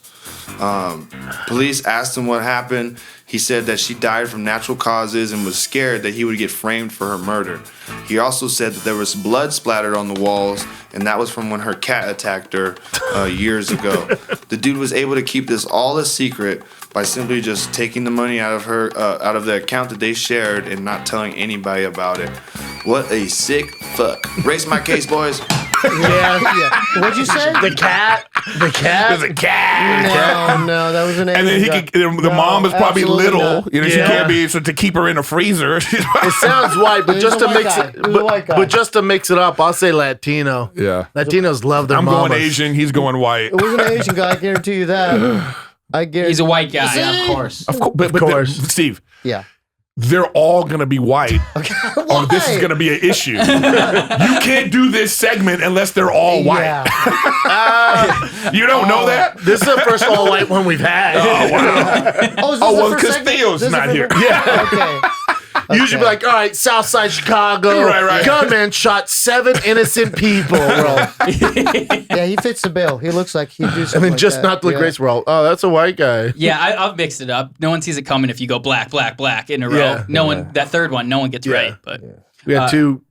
Police asked him what happened. He said that she died from natural causes and was scared that he would get framed for her murder. He also said that there was blood splattered on the walls, and that was from when her cat attacked her years ago. The dude was able to keep this all a secret by simply just taking the money out of her out of the account that they shared and not telling anybody about it. What a sick fuck. Race My Case, boys. Yeah. What'd you say? The cat. There's a cat. No, that was an. And then the mom is probably little. Not. You know, she can't be so to keep her in a freezer. It sounds white, but just to mix it up, I'll say Latino. Yeah, Latinos love their. I'm mamas. going Asian. He's going white. It was an Asian guy. I guarantee you that. He's a white guy. Yeah, of course. But Steve. Yeah. They're all going to be white. Okay. Or this is going to be an issue. You can't do this segment unless they're all white. Yeah. You don't know that? This is the first all white one we've had. Oh, wow. Because Theo's not here. Yeah. Okay. Usually be like, all right, Southside Chicago. Right. Gunman shot 7 innocent people, bro. Yeah, he fits the bill. He looks like he'd do something. And then like just that. not look race world. Oh, that's a white guy. Yeah, I've mixed it up. No one sees it coming if you go black in a row. Yeah. That third one, no one gets right. But we had two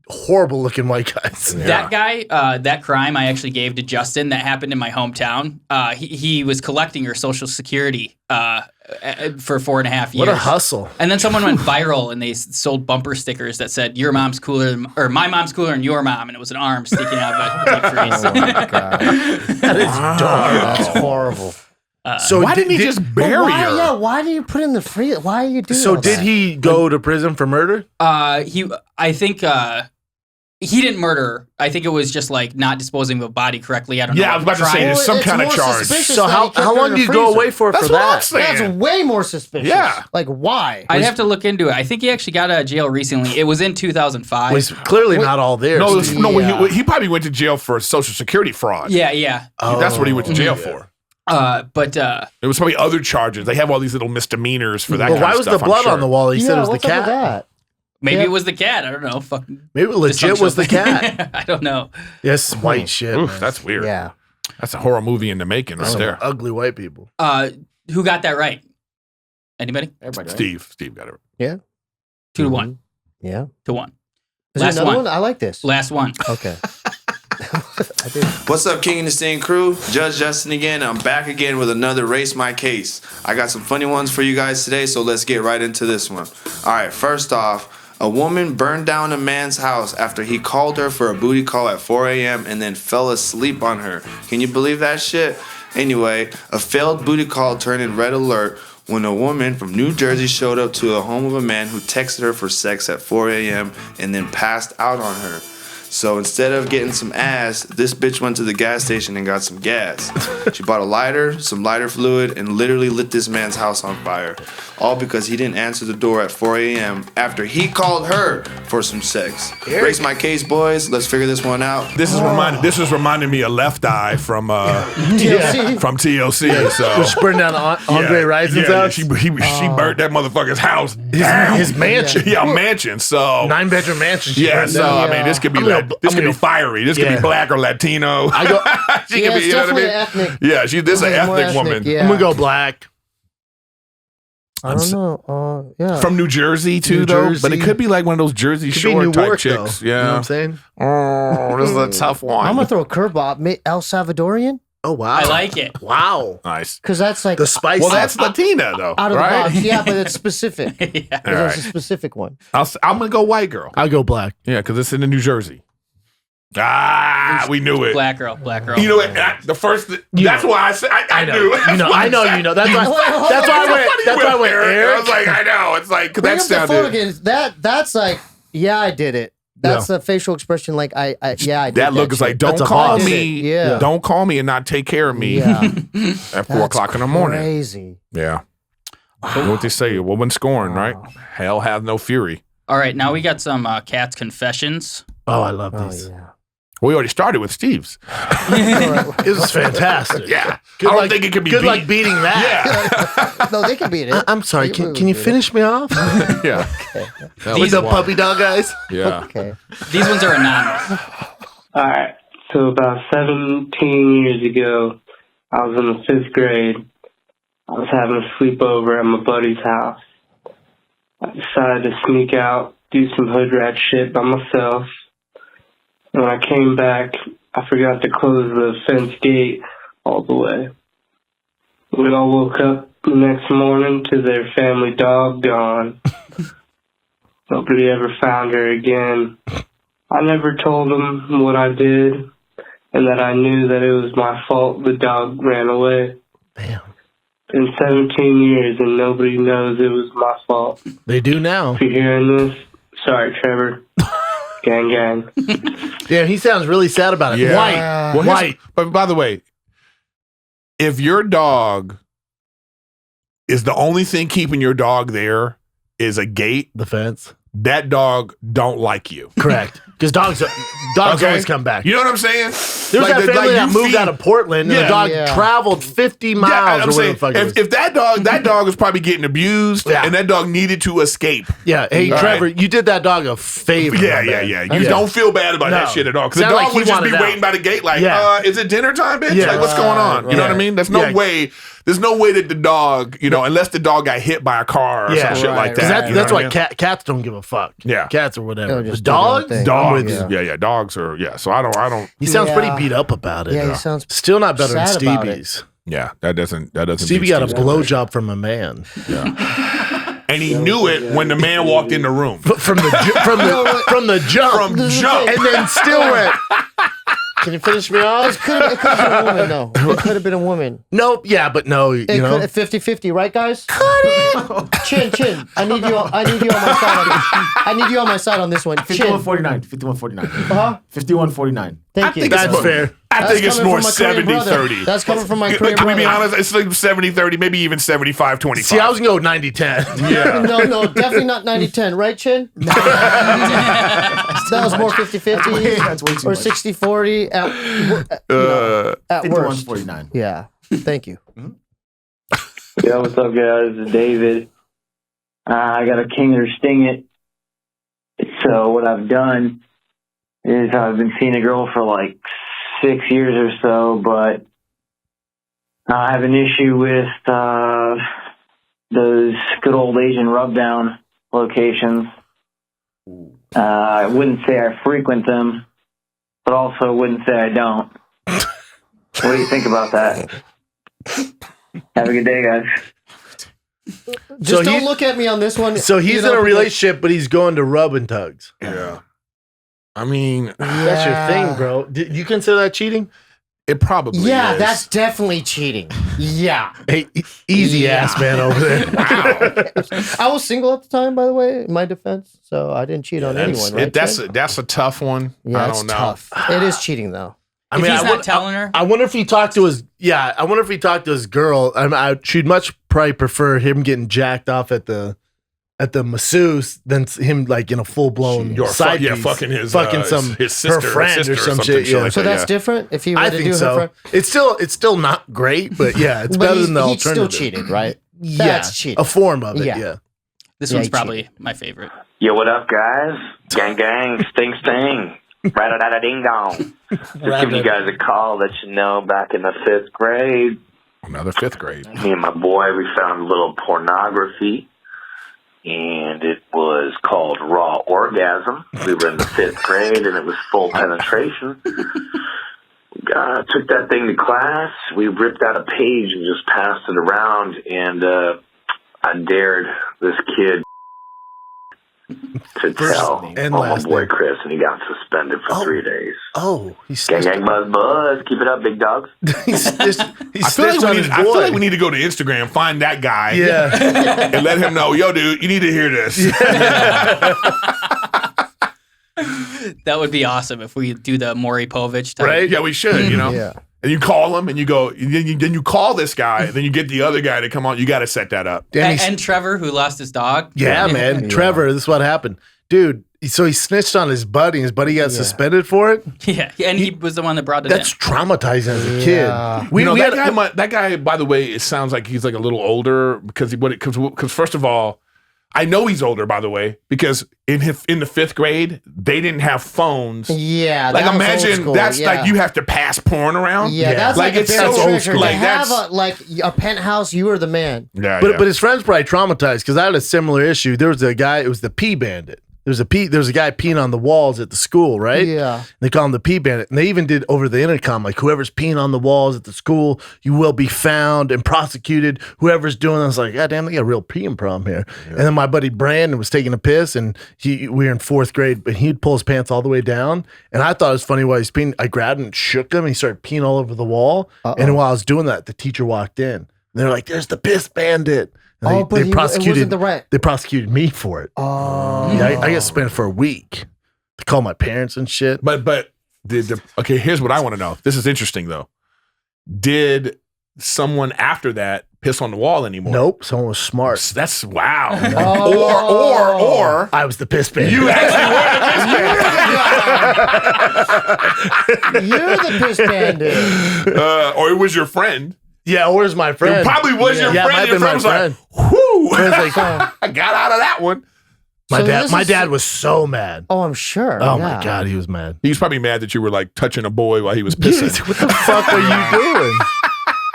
horrible looking white guys. That guy, that crime I actually gave to Justin that happened in my hometown. He was collecting her Social Security for 4.5 years. What a hustle. And then someone went viral and they sold bumper stickers that said, your mom's cooler than, or my mom's cooler than your mom. And it was an arm sticking out of a deep freeze. Oh, my God. That is dark. That's horrible. So why didn't he just bury her? Yeah, why do you put in the freezer? Why are you doing So all did that? he go to prison for murder? I think he didn't murder her. I think it was just like not disposing of a body correctly. I don't know. Yeah, I was about to say there's some kind of charge. So how long do you go away for That's that? what I'm saying. That's way more suspicious. Yeah. Like, why? I'd have to look into it. I think he actually got out of jail recently. It was in 2005. Well, he's clearly not all there. No, Yeah. he probably went to jail for Social Security fraud. Yeah. That's what he went to jail for. But there was probably other charges. They have all these little misdemeanors for that. But kind why of was stuff, the blood I'm on the sure. wall? He said it was the what's up with cat. that? maybe it was the cat. I don't know. Fucking Maybe it legit was the dysfunctional. cat. I don't know. Yes, white shit. Oof, man. that's weird. Yeah. That's a horror movie in the making right Some there. ugly white people. Who got that right? Anybody? Everybody. Right? Steve got it. Yeah. 2-1. Yeah. 2-1. Is there Last another one. one? I like this. Last one. Okay. What's up, King and the Stain crew? Judge Justin again. I'm back again with another Race My Case. I got some funny ones for you guys today, so let's get right into this one. All right, first off, a woman burned down a man's house after he called her for a booty call at 4 a.m. and then fell asleep on her. Can you believe that shit? Anyway, a failed booty call turned in red alert when a woman from New Jersey showed up to a home of a man who texted her for sex at 4 a.m. and then passed out on her. So instead of getting some ass, this bitch went to the gas station and got some gas. She bought a lighter, some lighter fluid, and literally lit this man's house on fire. All because he didn't answer the door at 4 a.m. after he called her for some sex. Race my case, boys. Let's figure this one out. This is reminding me of Left Eye from TLC. from TLC. So Which burned down Andre Rison's house? She burnt that motherfucker's house down. His mansion. Yeah, mansion. So 9-bedroom mansion. she yeah, burned so down. I mean, this could be I'm gonna- fiery. This could Yeah. be black or Latino. I go. She Yeah, could it's be, you know what I definitely mean? ethnic. Yeah, this is an It's more ethnic woman Yeah. I'm gonna go black. I don't know. Yeah. from New Jersey too, New though. Jersey. But it could be like one of those Jersey Could be Shore type Newark, chicks. though. Yeah, You know what I'm saying? Oh, this is a tough one. I'm gonna throw a curveball. El Salvadorian, Oh wow. I like it. Wow. nice. because that's like The spice. Well, that's Latina though, out of right? the box. Yeah, but it's specific. Yeah. All There's right. a specific one. I'm gonna go white girl. I'll go black. Yeah, because it's in New Jersey. We knew it. Black girl. You know what? The first. That's why I said I knew. You know. I know. You know. That's why. That's why I went. That's why I went. I Eric. was like, I know. It's like Bring that up the photo sounded. again. That's like, yeah, I did it. That's the facial expression. Like, I did That look is shit. like, don't That's a call boss. me. Yeah. Don't call me and not take care of me Yeah. at 4 o'clock in the morning. Crazy. Yeah. You know what they say? A woman scorned, right? Hell hath no fury. All right, now we got some Cat's confessions. Oh, I love Oh these. yeah. We already started with Steve's. It was fantastic. Yeah. Good I don't luck- think it could be Good beat. luck beating that. Yeah. No, they could beat it. I'm sorry. Can you finish me off? Yeah. With the puppy dog eyes? Yeah. Okay. These ones are anonymous. All right. So about 17 years ago, I was in the 5th grade. I was having a sleepover at my buddy's house. I decided to sneak out, do some hood rat shit by myself. And when I came back, I forgot to close the fence gate all the way. We all woke up the next morning to their family dog gone. Nobody ever found her again. I never told them what I did and that I knew that it was my fault the dog ran away. Damn. Been 17 years and nobody knows it was my fault. They do now. If you're hearing this, sorry, Trevor. Gang, gang. Yeah, he sounds really sad about it. Yeah. White. Well, here's- White. But by the way, if your dog is the only thing keeping your dog there is a gate, The fence. that dog don't like you. Correct. Because dogs Okay? always come back. You know what I'm saying? There was that family that moved feed- out of Portland, and Yeah. the dog Yeah. traveled 50 miles Yeah, I'm or whatever saying, the fuck it was. if that dog was probably getting abused, Yeah. and that dog needed to escape. Yeah, hey, All Trevor, right. you did that dog a favor. Yeah, my yeah, man. yeah. You don't feel bad about that No. shit at all. Because the Sounded dog like he would just be wanted out. waiting by the gate like, Yeah. is it dinner time, bitch? Yeah. Like, what's going on? You know what I mean? There's no Yeah. way there's no way that the dog, unless the dog got hit by a car or some shit like that. That's why cats don't give a fuck. Yeah, cats or whatever. Just dogs, dogs are So I don't. He sounds pretty beat up about it. Yeah, he sounds still not better than sad about SteeBee's. Yeah, that doesn't. SteeBee got a blowjob from a man. Yeah. And he knew it when the man walked in the room. From the jump. And then still went. Can you finish me off? It could have been a woman, though. It could have been a woman. Nope. Yeah, but no. It could have 50-50, right, guys? Cut it. Chin. I need you on my side. I need you on my side on this one. 51-49. 51-49. 51-49. Thank you. That's fair. I think it's more 70-30. That's coming from my Korean Can we be brother. honest? It's like 70-30, maybe even 75-25. See, I was going to go 90-10. Yeah. No, definitely not 90-10. Right, Chin? That was more 50-50. That's way too or much. 60-40 at worst. 51-49. Yeah. Thank you. Yo, what's up, guys? This is David. I got a king or sting it. So what I've done is I've been seeing a girl for like 6 years or so, but I have an issue with those good old Asian rub-down locations. I wouldn't say I frequent them, but also wouldn't say I don't. What do you think about that? Have a good day, guys. Just don't look at me on this one. So he's in a relationship, but he's going to rub and tugs. Yeah. I mean, that's your thing, bro. Do you consider that cheating? It probably is. That's definitely cheating. Yeah. Hey, easy ass man over there. I was single at the time, by the way, in my defense, so I didn't cheat on anyone, right? That's a tough one. Yeah, I it's don't know. tough. It is cheating, though. If he's not telling her. I wonder if he talked to his. Yeah, I wonder if he talked to his girl. She'd much probably prefer him getting jacked off at the masseuse than him like in a full blown side piece. fucking his sister, her friend or some shit. Yeah. So that's different. If he were I to think do so. her friend, It's still not great, but yeah, it's but better than the he alternative. still cheated, right? Yeah, That's cheating. a form of it. Yeah. Yeah. This one's probably my favorite. Yo, what up, guys? Gang, sting. Rat-a-da-da-ding-dong. Just giving you guys a call, let you know, back in the 5th grade. Another 5th grade. Me and my boy, we found a little pornography, and it was called Raw Orgasm. We were in the 5th grade, and it was full penetration. Took that thing to class. We ripped out a page and just passed it around, and I dared this kid to tell my boy Chris, and he got suspended for 3 days. Oh, he's gang buzz. Keep it up, big dogs. I feel like we need to go to Instagram, find that guy, and let him know, yo, dude, you need to hear this. That would be awesome if we do the Maury Povich type. Right? Yeah, we should, Yeah. And you call him and you go, then you call this guy, and then you get the other guy to come on. You got to set that up. And Trevor, who lost his dog. Yeah, man. Trevor, this is what happened. Dude, so he snitched on his buddy. His buddy got suspended for it. Yeah, and he was the one that brought it That's in. traumatizing as a kid. That guy, by the way, it sounds like he's like a little older because first of all, I know he's older, by the way, because in the 5th grade, they didn't have phones. Yeah, like that was imagine old school, that's yeah. like you have to pass porn around. Yeah, that's like it's a so old school. Like have a penthouse. You were the man. Yeah, but his friends probably traumatized because I had a similar issue. There was a guy. It was the pee bandit. There was a guy peeing on the walls at the school, right? Yeah. They call him the pee bandit. And they even did over the intercom, like, whoever's peeing on the walls at the school, you will be found and prosecuted. Whoever's doing this, like, God damn, they got a real peeing problem here. Yeah. And then my buddy Brandon was taking a piss, and we were in 4th grade, but he'd pull his pants all the way down. And I thought it was funny while he's peeing. I grabbed him and shook him, and he started peeing all over the wall. And while I was doing that, the teacher walked in. And they're like, there's the piss bandit. And but it wasn't the right. They prosecuted me for it. Oh, yeah, I got spent for a week to call my parents and shit. But okay, here's what I want to know. This is interesting though. Did someone after that piss on the wall anymore? Nope, someone was smart. That's wow. Oh. Or I was the piss bandit. you actually were the piss bandit. You're the piss bandit. Or it was your friend. Yeah, where's my friend? It probably was your friend. It might have Your been friend my was friend. like, whoo. Like, I got out of that one. My dad was so mad. Oh, I'm sure. Oh yeah. my God, he was mad. He was probably mad that you were like touching a boy while he was pissing. What the fuck are you doing?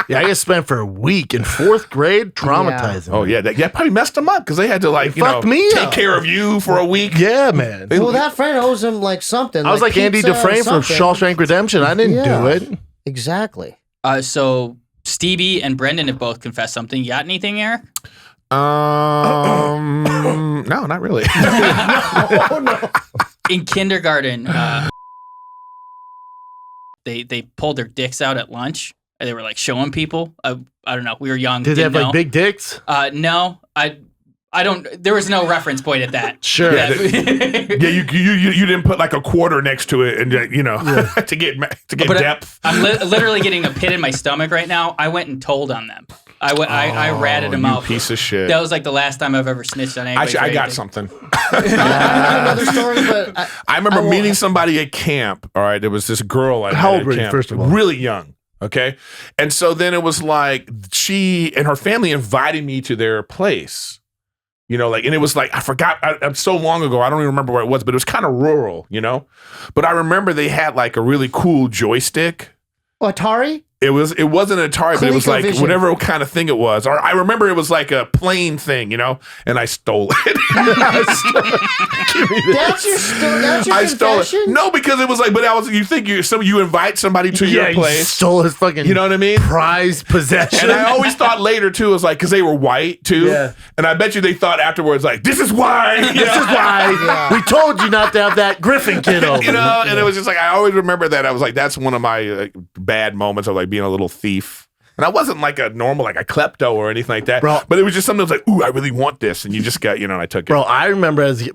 Yeah, I got spanked for a week in 4th grade. Traumatizing. Oh yeah, that probably messed them up because they had to like take care of you for a week. Yeah, man. Well, that friend owes him like something. I was like Andy Dufresne from Shawshank Redemption. I didn't do it. Exactly. So SteeBee and Brendan have both confessed something. You got anything, Eric? No, not really. No. In kindergarten, they pulled their dicks out at lunch. They were like showing people. I don't know. We were young. Did they have like big dicks? No. I don't. There was no reference point at that. Sure. Yeah, you didn't put like a quarter next to it, and to get depth. I'm literally getting a pit in my stomach right now. I went and told on them. I ratted them out. Piece of shit. That was like the last time I've ever snitched on anybody. Actually, I got something. Another story, but I remember meeting somebody at camp. All right, there was this girl. How old were you, first of all? Really young. Okay, and so then it was like she and her family invited me to their place. And it was like, I forgot, I'm so long ago, I don't even remember where it was, but it was kind of rural, But I remember they had like a really cool joystick. Atari? It wasn't an Atari, but it was like ColecoVision. whatever kind of thing it was. Or I remember it was like a plane thing, and I stole it. That's your I stole confession? it. No, because it was like, but you invite somebody to your place. You stole his fucking, you know what I mean? Prized possession. And I always thought later too, it was like, because they were white too. Yeah. And I bet you they thought afterwards, like, this is why. This is why we told you not to have that Griffin kid over. And it was just like, I always remember that. I was like, that's one of my bad moments of like being a little thief. And I wasn't like a normal, like a klepto or anything like that. Bro. But it was just something that was like, ooh, I really want this. And you just got, and I took it. Bro, I remember as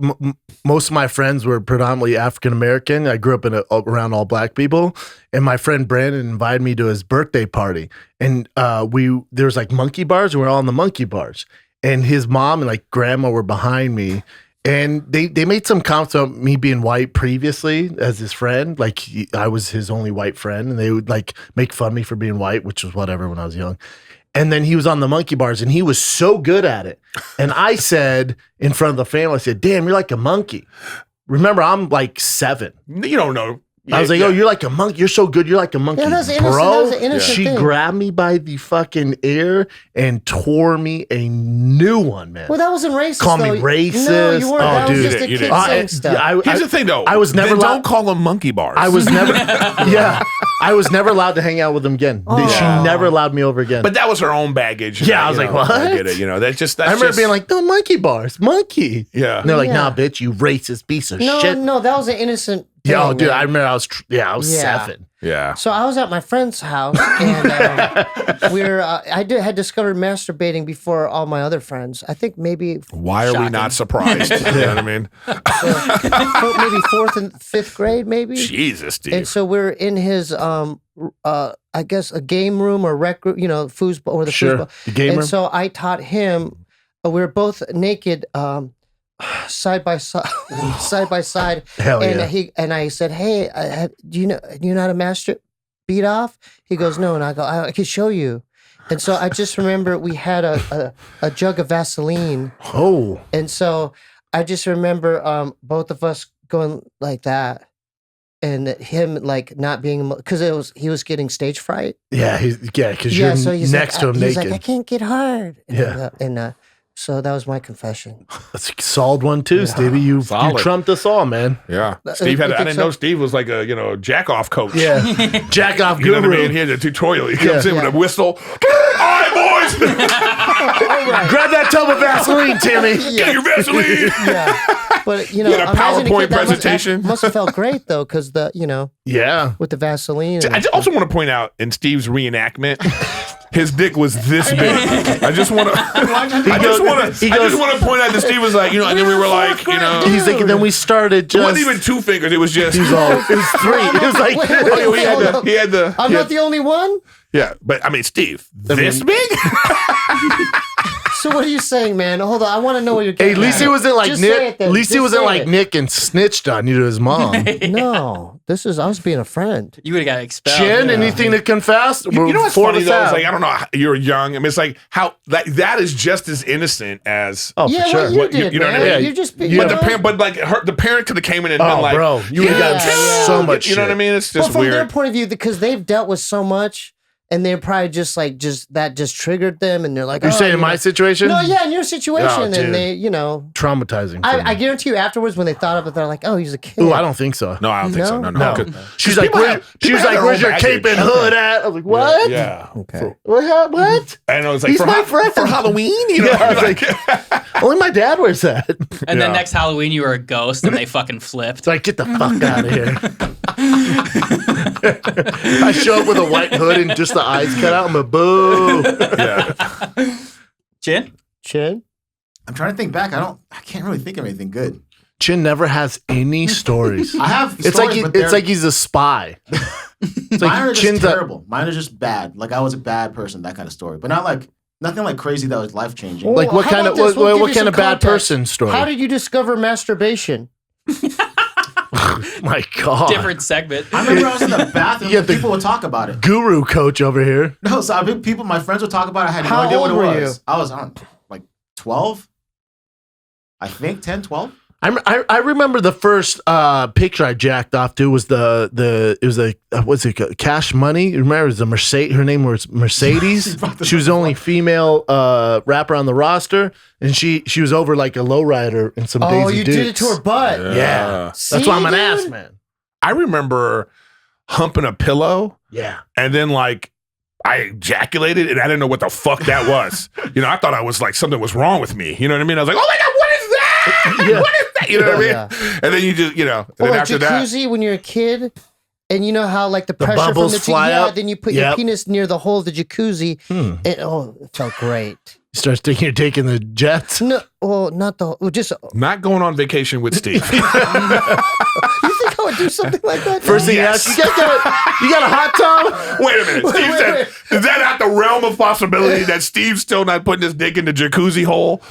most of my friends were predominantly African American. I grew up around all black people. And my friend Brandon invited me to his birthday party. And there was like monkey bars. And we were all in the monkey bars. And his mom and like grandma were behind me. And they made some comments about me being white previously as his friend. Like I was his only white friend, and they would like make fun of me for being white, which was whatever when I was young. And then he was on the monkey bars, and he was so good at it. And I said in front of the family, I said, "Damn, you're like a monkey." Remember, I'm like 7. You don't know. I was like, "Oh, you're like a monkey. You're so good. You're like a monkey, Yeah, that's innocent. bro." That was an innocent She thing. grabbed me by the fucking ear and tore me a new one, man. Well, that wasn't racist. Call me though. racist. No, you weren't. Oh, that was dude. just a You kid didn't. saying stuff. Here's the thing, though. I was never Then allowed. don't call them monkey bars. I was never. I was never allowed to hang out with them again. She never allowed me over again. But that was her own baggage. Yeah, I was like, what? I get it. That's I remember being like, "No monkey bars, monkey." Yeah. And they're like, Yeah. "Nah, bitch, you racist piece of No, shit." no, that was an innocent thing. Yeah, oh, dude, man. I remember I was 7. Yeah. So I was at my friend's house, and I had discovered masturbating before all my other friends. I think maybe. Why are we not surprised? You know what I mean? Maybe 4th and 5th grade, maybe. Jesus, dude. And so we're in his, I guess, a game room or rec room, foosball or the foosball. The game and room. so I taught him. We were both naked, side by side, side by side. Hell and yeah. I said, "Hey, do you know how to master beat off?" He goes, "No," and I go, "I can show you." And so I just remember we had a jug of Vaseline. Oh. And so I just remember both of us going like that, and him like not being, because he was getting stage fright. Yeah, because you're so he's next to him he's naked. like, "I can't get hard." Yeah. And so that was my confession. That's a solid one too, Stevie. You trumped us all, man. Yeah. Steve I didn't know Steve was like a jack-off coach. Yeah. Jack-off You know guru. what I mean? He had a tutorial. He comes in with a whistle. All right, boys. Grab that tub of Vaseline, Timmy. Get your Vaseline. Yeah. But, He had a imagine PowerPoint kid that presentation. Must have felt great, though, because Yeah. with the Vaseline. I also want to point out in Steve's reenactment, his dick was this big. I just want to point out that Steve was like, and then we were like, He's like, and then we started it just. wasn't even 2 fingers. It was just. It was 3. It was like. He had the. I'm not the only one? Yeah, but I mean, Steve, this big? So what are you saying, man? Hold on, I want to know what you're Hey, getting at least at. he wasn't like Just say Nick. it then. At least he Just wasn't say like it. Nick and snitched on you to his mom. No, I was being a friend. You would have got expelled. Chin, anything to confess? You know what's Four funny of us though? It's out. like, I don't know. You're young. I mean, it's like how that is just as innocent as. Oh, Yeah, for sure. what you did, you know man. what I mean? You just, But the parent could have came in and been like, bro, you would have got so much You know what I shit. mean? It's well, just from their weird. point of view, because they've dealt with so much, and they're probably just triggered them, and they're like, You're saying in my situation? No, yeah, in your situation, Oh, and dude. they, traumatizing. I guarantee you, afterwards when they thought of it, they're like, oh, he's a kid. Ooh, I don't think so. No, I don't think so. No. She's like, where's your cape and hood at? I was like, what? Yeah. Okay. What? And I was like, He's my friend for Halloween? You know, I was like, only my dad wears that. And then next Halloween you were a ghost and they fucking flipped. It's like, get the fuck out of here. I show up with a white hood and just the eyes cut out. I'm a boo. Yeah. Chin? I'm trying to think back. I can't really think of anything good. Chin never has any stories. I have It's stories, like but it's like he's a spy. It's mine like are just Chin's terrible. Mine are just bad. Like I was a bad person, that kind of story. But not like nothing like crazy that was life changing. Like what How kind about of this? We'll give what you kind some of bad context. person story? How did you discover masturbation? My God. Different segment. I remember I was in the bathroom Yeah, and people would talk about it. Guru coach over here. No, so my friends would talk about it. I had no How idea what it old were was. you? I was like 12. I think 10, 12. I remember the first picture I jacked off to was what's it, Cash Money. You remember it was a Mercedes. Her name was Mercedes. She was the only female rapper on the roster, and she was over like a lowrider and some Oh, Daisy you Dukes. did it to her butt. Yeah, See, that's why I'm an dude? ass man. I remember humping a pillow. Yeah, and then like I ejaculated and I didn't know what the fuck that was. I thought I was like something was wrong with me. You know what I mean? I was like, oh my God, what is that? Yeah. What is that? You know what I mean? Yeah. And then you just, and Or then a after that, jacuzzi when you're a kid, and you know how like the pressure from bubbles the fly up? then you put your Yep. penis near the hole of the jacuzzi. It felt great. You start sticking your dick in the jets. No, well, not the just. not going on vacation with Steve. You think I would do something like that? First thing Yes. you ask, you got a hot tub? Wait a minute. Steve said, is that not the realm of possibility that Steve's still not putting his dick in the jacuzzi hole?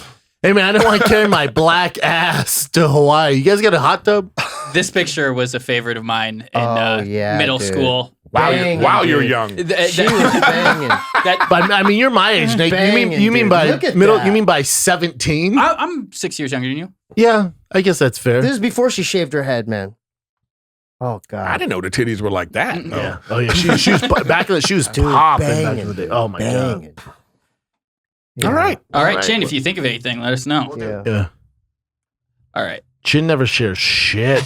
Hey man, I don't want to carry my black ass to Hawaii. You guys got a hot tub? This picture was a favorite of mine in middle dude. school. Wow, Banging, you're dude. young. She was banging. But I mean, you're my age, Nate. Banging, You mean dude. by Look at middle? that. You mean by 17? I'm 6 years younger than you. Yeah, I guess that's fair. This is before she shaved her head, man. Oh God. I didn't know the titties were like that. Yeah. Oh yeah. She was back then. She was popping back in the day. Oh my God. Banging. All right. All right, Chin, if you think of anything, let us know. Yeah. Yeah. All right. Chin never shares shit.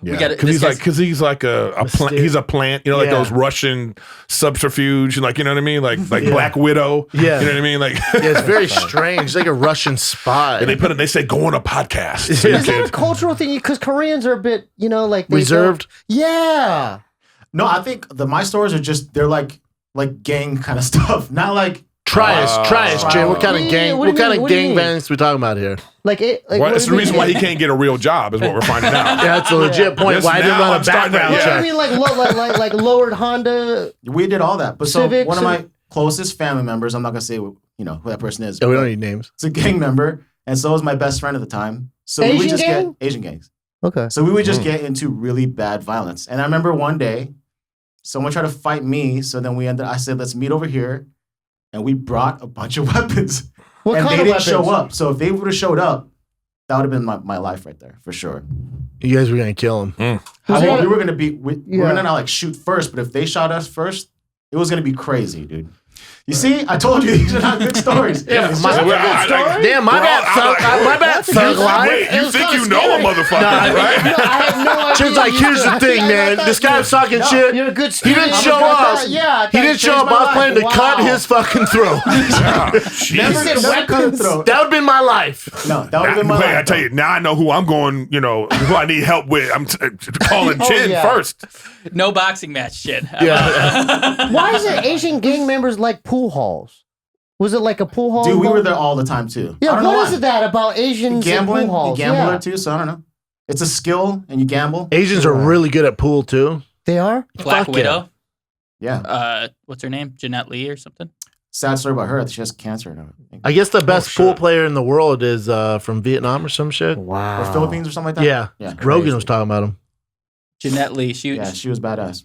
We got Because he's like a plant. He's a plant. Like Yeah. those Russian subterfuge. Like you know what I mean? Like Black Widow. Yeah. You know what I mean? Like Yeah, it's very strange. It's like a Russian spy. and they say go on a podcast. Is that a cultural thing? Because Koreans are a bit, like they Reserved? don't- Yeah. No, I think my stories are just they're like gang kind of stuff, not like. Try us, Chin. What kind of Yeah, gang? what What do you kind mean? of What do you gang mean? violence we talking about here? Like it. Like, Well, what that's do the you reason mean? why he can't get a real job. Is what we're finding out. Yeah, that's a legit point. Yes, Why I didn't now run I'm a starting to- background What do you check? mean, like lowered Honda? We did all that, but Civic, so one of my closest family members, I'm not gonna say who that person is. Yeah, we but don't need names. It's a gang member, and so was my best friend at the time. So we Asian would just gang? get Asian gangs. Okay. So we would just get into really bad violence. And I remember one day, someone tried to fight me. So then I said, let's meet over here. And we brought a bunch of weapons. What and kind they of didn't show weapons? up. So if they would have showed up, that would have been my life right there, for sure. You guys were gonna kill him. We were gonna be we Yeah. were gonna like shoot first, but if they shot us first, it was gonna be crazy, dude. You see, I told you these are not good stories. Yeah, It's my- just- Damn, my bad. My bad. Thug life. Wait, you think you know a motherfucker, Nah, right? No, I have no idea. Chin's like, here's the thing, man. This guy's talking shit. You're a good He didn't student. show I'm a good up. guy. Yeah, He didn't show up. I was planning to cut his fucking throat. Never get weapons. That would have been my life. No, that would have been my Wait, life. I tell you, now I know who I'm going, who I need help with. I'm calling Oh, Chin yeah. first. No boxing match, Chin. Why is it Asian gang members like pool halls? Was it like a pool hall? Dude, we were involved? there all the time too. I Yeah, don't know what is why. it that about Asians Gambling, and pool halls? you gamble Yeah. there too, so I don't know. It's a skill and you gamble. Asians are really good at pool too. They are? Black Fuck Widow. Yeah. What's her name? Jeanette Lee or something? Sad story about her. She has cancer now. I think. I guess the best pool player in the world is from Vietnam or some shit. Wow. Or Philippines or something like that. Yeah. Yeah. Rogan was talking about him. Jeanette Lee. She was badass.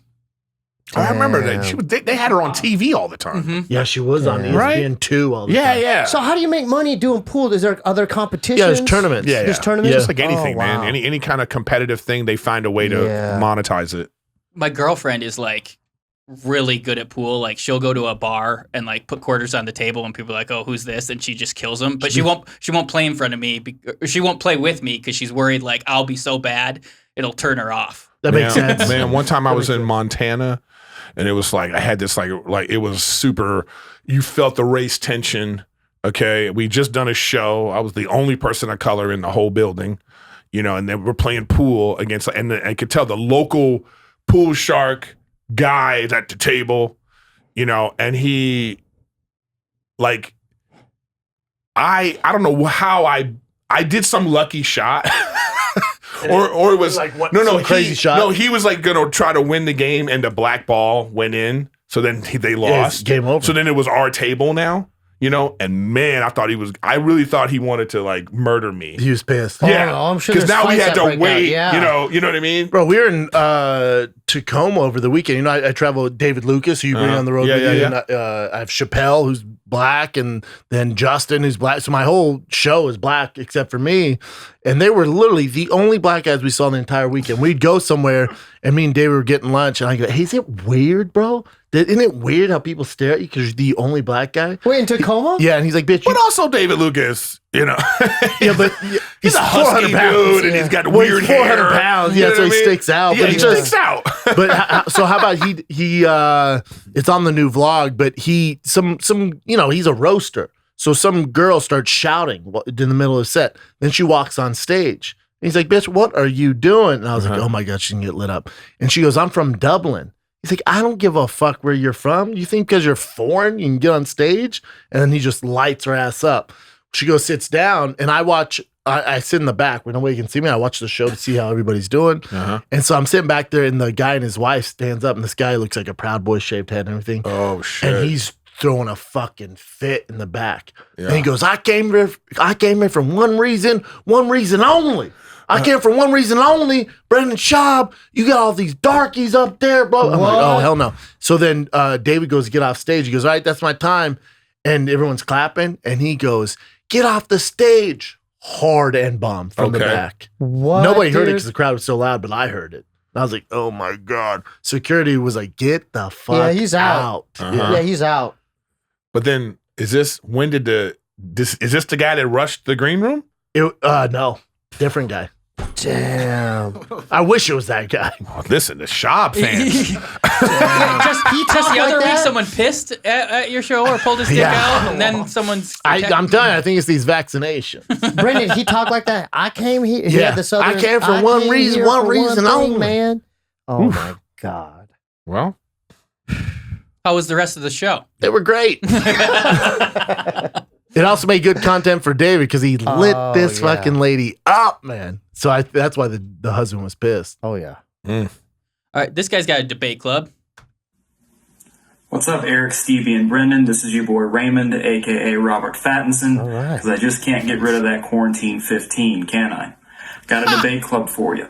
I remember that. They had her on TV all the time. Yeah, she was on ESPN 2 all the time. Yeah. So how do you make money doing pool? Is there other competitions? Yeah, there's tournaments. Yeah, There's tournaments? Just like anything, Oh, man. wow. Any kind of competitive thing, they find a way to Yeah. monetize it. My girlfriend is like really good at pool. Like she'll go to a bar and like put quarters on the table, and people are like, "Oh, who's this?" And she just kills them. But she won't play in front of me. She won't play with me because she's worried like I'll be so bad it'll turn her off. That makes sense. Man, one time I was in Montana, and it was like I had this like it was super. You felt the race tension. Okay, we just done a show. I was the only person of color in the whole building, and then we're playing pool against, and I could tell the local pool shark guy is at the table, and he, like, I don't know how I did some lucky shot. or it was like what, crazy shot. No, he was like gonna try to win the game, and the black ball went in. So then they lost. Game over. So then it was our table now. And man, I really thought he wanted to like murder me. He was pissed. Yeah, I'm sure. Because now we had to wait. Yeah. You know what I mean, bro. We were in Tacoma over the weekend. I travel with David Lucas, who you bring on the road with you. Yeah. And, I have Chappelle, who's black, and then Justin, who's black. So my whole show is black except for me. And they were literally the only black guys we saw the entire weekend. We'd go somewhere, and me and David were getting lunch, and I go, "Hey, is it weird, bro? Isn't it weird how people stare at you because you're the only black guy?" Wait, in Tacoma? Yeah, and he's like, "Bitch." But also David Lucas, Yeah, but he's a husky dude, and he's got weird hair. 400 pounds. Yeah, so he sticks out. Yeah, but he sticks out. But so how about he it's on the new vlog, but he's a roaster. So some girl starts shouting in the middle of the set. Then she walks on stage. And he's like, "Bitch, what are you doing?" And I was like, "Oh my God, she can get lit up." And she goes, "I'm from Dublin." He's like, "I don't give a fuck where you're from. You think because you're foreign you can get on stage?" And then he just lights her ass up. She goes, sits down, and I sit in the back where nobody can see me. I watch the show to see how everybody's doing. And so I'm sitting back there, and the guy and his wife stands up, and this guy looks like a Proud Boy shaved head and everything. Oh, shit. And he's throwing a fucking fit in the back. Yeah. And he goes, I came here for one reason only. I came for one reason only. Brendan Schaub, you got all these darkies up there, bro. I'm like, oh, hell no. So then David goes to get off stage. He goes, all right, that's my time. And everyone's clapping. And he goes, get off the stage. Hard N-bomb from the back. What? Nobody heard it because the crowd was so loud, but I heard it. I was like, oh my God. Security was like, get the fuck out. Yeah, he's out. Yeah, he's out. But then is this the guy that rushed the green room? No. Different guy. Damn. I wish it was that guy. Oh, listen, the Schaub fans. Just the other week, someone pissed at your show or pulled his dick out, and then someone's. I'm telling you, I think it's these vaccinations. Brendan, he talked like that. I came here. Yeah, I came for one reason only, man. Oh my God. Well, how was the rest of the show? They were great. It also made good content for David because he lit this fucking lady up, man. So that's why the husband was pissed. Oh, yeah. All right, this guy's got a debate club. What's up, Erik, SteeBee, and Brendan? This is your boy Raymond, a.k.a. Robert Fattinson. All right. Because I just can't get rid of that quarantine 15, can I? Got a debate club for you.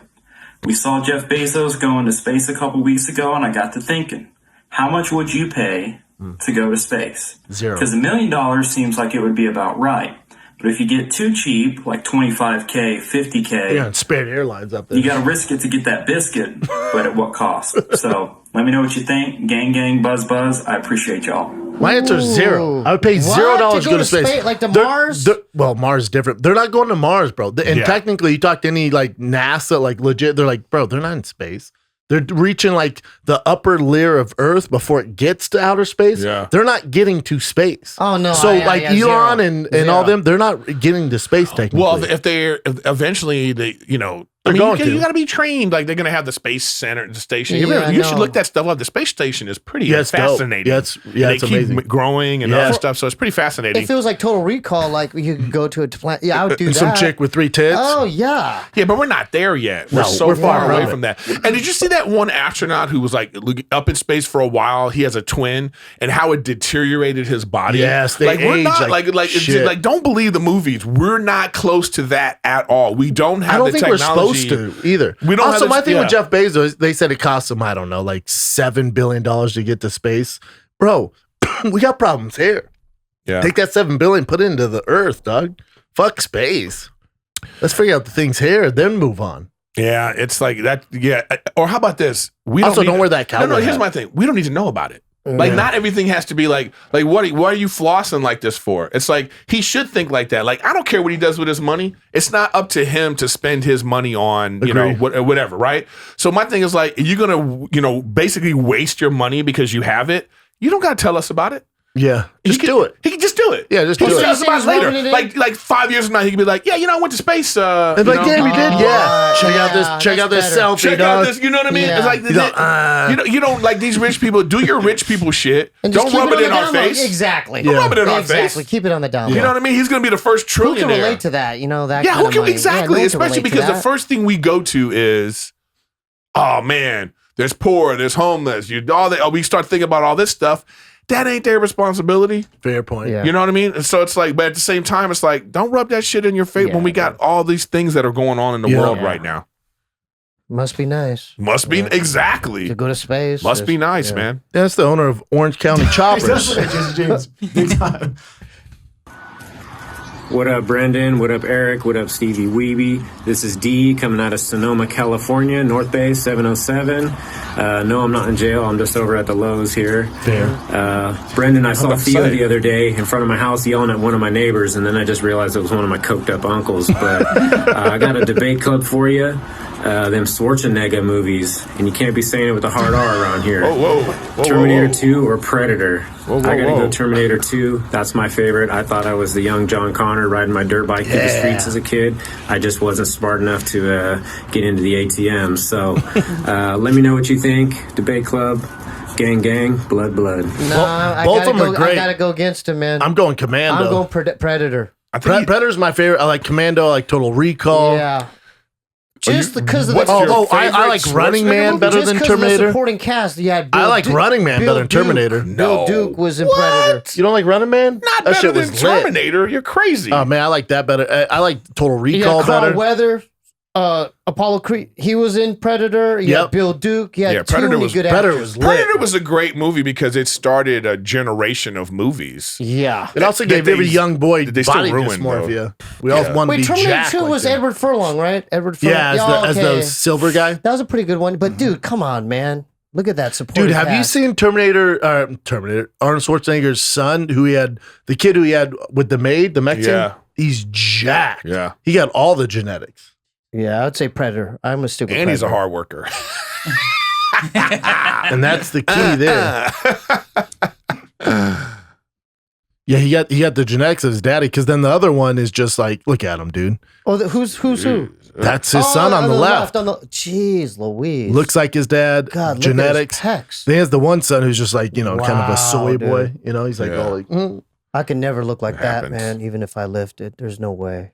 We saw Jeff Bezos go into space a couple weeks ago, and I got to thinking, how much would you pay to go to space? $0. Because $1 million seems like it would be about right. But if you get too cheap, like $25K, $50K, yeah, Spirit Airlines up there. You got to risk it to get that biscuit, but at what cost? So let me know what you think. Gang, gang, buzz, buzz. I appreciate y'all. My answer is $0. I would pay $0 to go to space. Like to Mars? Well, Mars is different. They're not going to Mars, bro. And technically, you talk to any like NASA, like legit, they're like, bro, they're not in space. They're reaching like the upper layer of Earth before it gets to outer space. Yeah. They're not getting to space. Oh, no. So like Elon and all them, they're not getting to space technically. Well, if they're eventually you got to be trained. Like they're going to have the space center, the station. You should look that stuff up. The space station is pretty fascinating. It's they keep amazing. Growing and other stuff. So it's pretty fascinating. It feels like Total Recall. Like you could go to a planet. Yeah, I would do that. Some chick with 3 tits. Oh yeah. Yeah, but we're not there yet. We're so far away from that. And did you see that one astronaut who was like up in space for a while? He has a twin, and how it deteriorated his body. Yes, they we're age not like don't believe the movies. We're not close to that at all. We don't have the technology. I don't think we're supposed to either. We don't also, my thing with Jeff Bezos, they said it cost him, I don't know, like $7 billion to get to space. Bro, we got problems here. Yeah. Take that $7 billion, put it into the Earth, dog. Fuck space. Let's figure out the things here, then move on. Yeah, it's like that. Yeah. Or how about this? We also don't wear that cowboy. No, here's my thing. We don't need to know about it. Like, not everything has to be like what are you flossing like this for? It's like, he should think like that. Like, I don't care what he does with his money. It's not up to him to spend his money on, you know, whatever, right? So my thing is like, you're going to, you know, basically waste your money because you have it. You don't got to tell us about it. Yeah, just do it. He can just do it. Yeah, just do it. He'll tell us about it later. Like 5 years from now, he can be like, yeah, you know, I went to space. And like, yeah, we did. Yeah, check out this selfie. Check out this. You know what I mean? Yeah. It's like, you don't like these rich people. Do your rich people shit. Don't rub it in our face. Exactly. Don't rub it in our face. Exactly. Keep it on the down low. You know what I mean? He's gonna be the first trillionaire. Who can relate to that? You know that. Yeah, kind who of can money. exactly? Yeah, no one can Especially relate to because the that. first thing we go to is, oh man, there's poor, there's homeless. We start thinking about all this stuff. That ain't their responsibility. Fair point. Yeah. You know what I mean? And so it's like, but at the same time, it's like, don't rub that shit in your face when we got all these things that are going on in the world right now. Must be nice. Must be exactly to go to space. Must be nice, man. That's the owner of Orange County Choppers. What up, Brendan? What up, Erik? What up, Stevie WeeBee? This is D coming out of Sonoma, California, North Bay 707. No, I'm not in jail. I'm just over at the Lowe's here. Brendan, I saw Theo the other day in front of my house yelling at one of my neighbors, and then I just realized it was one of my coked up uncles. But I got a debate club for you. Them Schwarzenegger movies, and you can't be saying it with a hard R around here. Terminator 2 or Predator? I gotta go Terminator 2. That's my favorite. I thought I was the young John Connor riding my dirt bike through the streets as a kid. I just wasn't smart enough to get into the ATM. So let me know what you think. Debate club. Gang, gang, blood, blood. No, both of them are great. I gotta go against him, man. I'm going Commando. I'm going Predator. Predator's my favorite. I like Commando. I like Total Recall. Yeah. Just because of the I like Running Man better than Terminator. The supporting cast, you had Bill I like Running Man better than Terminator. Bill Duke was in Predator. You don't like Running Man? Not better than Terminator. You're crazy. Oh man, I like that better. I like Total Recall Carl better. Weather, Apollo Creed. He was in Predator. Yeah, Bill Duke. Yeah, Predator was good Predator actors. was a great movie because it started a generation of movies. Yeah, it also gave every young boy they body still ruined, dysmorphia. We all want to be Terminator jacked 2 like was that. Edward Furlong, right? Edward Furlong. Yeah, as the silver guy. That was a pretty good one. But dude, come on, man. Look at that support. Dude, have you seen Terminator? Arnold Schwarzenegger's son, the kid who he had with the maid, the Mexican? Yeah. He's jacked. Yeah. He got all the genetics. Yeah, I'd say Predator. I'm a stupid. And he's a hard worker. And that's the key there. Yeah, he got the genetics of his daddy, because then the other one is just like, look at him, dude. Oh, who's who? That's his son on the left. Jeez, Louise. Looks like his dad. God, genetics. Look at his pecs. Then he has the one son who's just like, kind of a soy dude. boy. He's like, all like, I could never look like that, man. Even if I lifted, there's no way.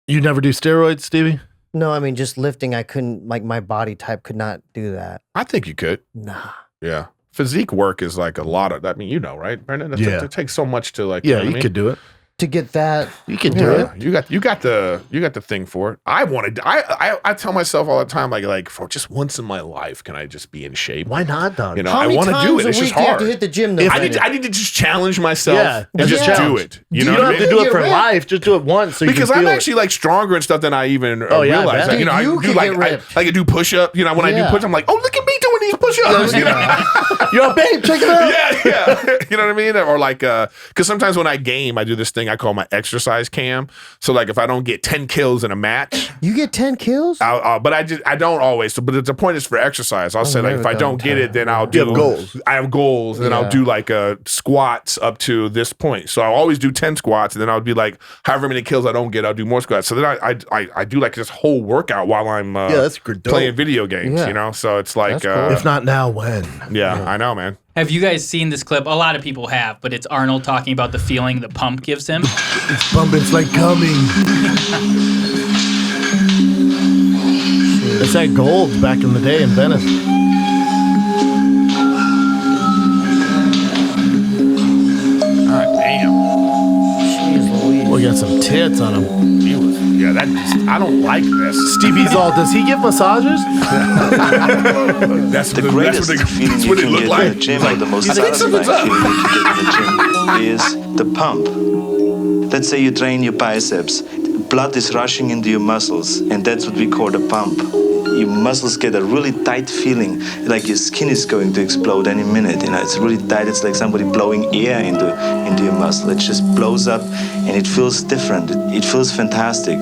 You never do steroids, Stevie? No, I mean, just lifting, I couldn't, like, my body type could not do that. I think you could. Nah. Yeah. Physique work is like a lot of, I mean, you know, right, Brendan? It takes so much to like, yeah, you know you could do it. To get that, you can do it. You got the thing for it. I tell myself all the time, like for just once in my life, can I just be in shape? Why not, dog? You know, I want to do it. It's just hard. You have to hit the gym. Though, I need to just challenge myself. Yeah, and just do it. You know, you don't have to do it for life. Just do it once. So because I'm actually like stronger and stuff than I even realize. Like, I do I do push up. You know, when I do push, I'm like, oh, look at me doing these push ups. You know, yo, babe, check it out. Yeah. You know what I mean? Or like, because sometimes when I game, I do this thing I call my exercise cam. So like if I don't get 10 kills in a match, you get 10 kills. But I don't always. So, but the point is for exercise. I'll say like if I don't get it, then I'll do. You have goals. I have goals, and then I'll do like squats up to this point. So I'll always do 10 squats, and then I'll be like, however many kills I don't get, I'll do more squats. So then I do like this whole workout while I'm that's playing video games. You know, so it's like cool. If not now, when? Yeah, I know, man. Have you guys seen this clip? A lot of people have, but it's Arnold talking about the feeling the pump gives him. It's pumping, it's like coming. It's that gold back in the day in Venice. God damn. Jeez Louise. Well, he got some tits on him. I don't like this. SteeBee's all, does he give massages? That's the greatest feeling you can get in the gym, or the most satisfying feeling you can get in the gym, is the pump. Let's say you train your biceps. Blood is rushing into your muscles, and that's what we call the pump. your muscles get a really tight feeling, like your skin is going to explode any minute. You know, it's really tight. It's like somebody blowing air into your muscle. It just blows up, and it feels different. It feels fantastic.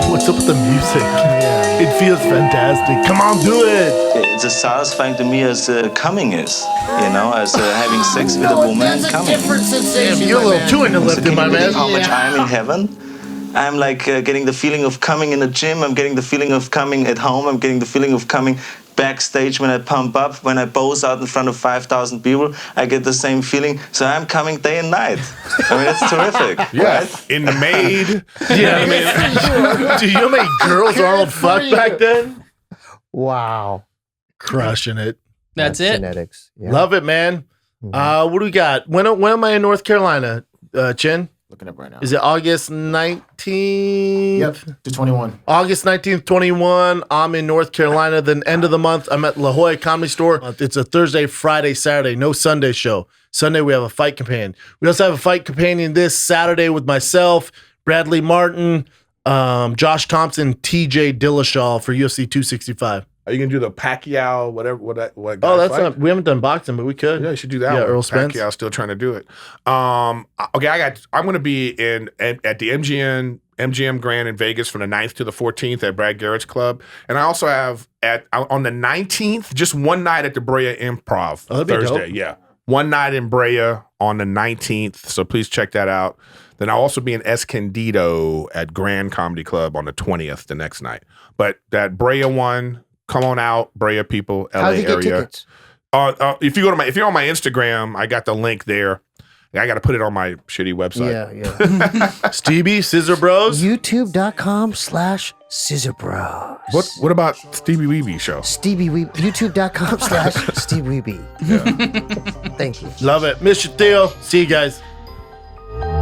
What's up with the music? Yeah. It feels fantastic. Come on, do it. It's as satisfying to me as coming is, you know, as having sex with a woman and coming. Damn, you're a little too into lifting, my man. How much I'm in heaven. I'm like getting the feeling of coming in the gym. I'm getting the feeling of coming at home. I'm getting the feeling of coming backstage when I pump up, when I pose out in front of 5,000 people. I get the same feeling. So I'm coming day and night. I mean, it's terrific. Yeah. Right? In the maid. Yeah, I mean, do you know how many girls Arnold fucked back then? Wow. Crushing it. That's it. Genetics. Yeah. Love it, man. What do we got? When am I in North Carolina, Chin? Looking up right now. Is it August 19th? Yep, to 21. August 19th, 21. I'm in North Carolina. Then end of the month, I'm at La Jolla Comedy Store. It's a Thursday, Friday, Saturday. No Sunday show. Sunday, we have a fight companion. We also have a fight companion this Saturday with myself, Bradley Martin, Josh Thompson, TJ Dillashaw for UFC 265. Are you gonna do the Pacquiao, whatever? What Oh, that's not. We haven't done boxing, but we could. Yeah, you should do that. Yeah, one. Earl Spence. Pacquiao's still trying to do it. Okay, I'm gonna be at the MGM Grand in Vegas from the 9th to the 14th at Brad Garrett's club, and I also have on the 19th just one night at the Brea Improv Thursday. Yeah, one night in Brea on the 19th. So please check that out. Then I'll also be in Escondido at Grand Comedy Club on the 20th, the next night. But that Brea one. Come on out, Brea people, LA How'd you get area. tickets? If you're on my Instagram, I got the link there. I got to put it on my shitty website. Yeah. SteeBee, Scissor Bros. YouTube.com/Scissor Bros. What about SteeBee WeeBee show? SteeBee WeeBee. YouTube.com/SteeBee. Yeah. Thank you. Love it. Miss you, Theo. See you guys.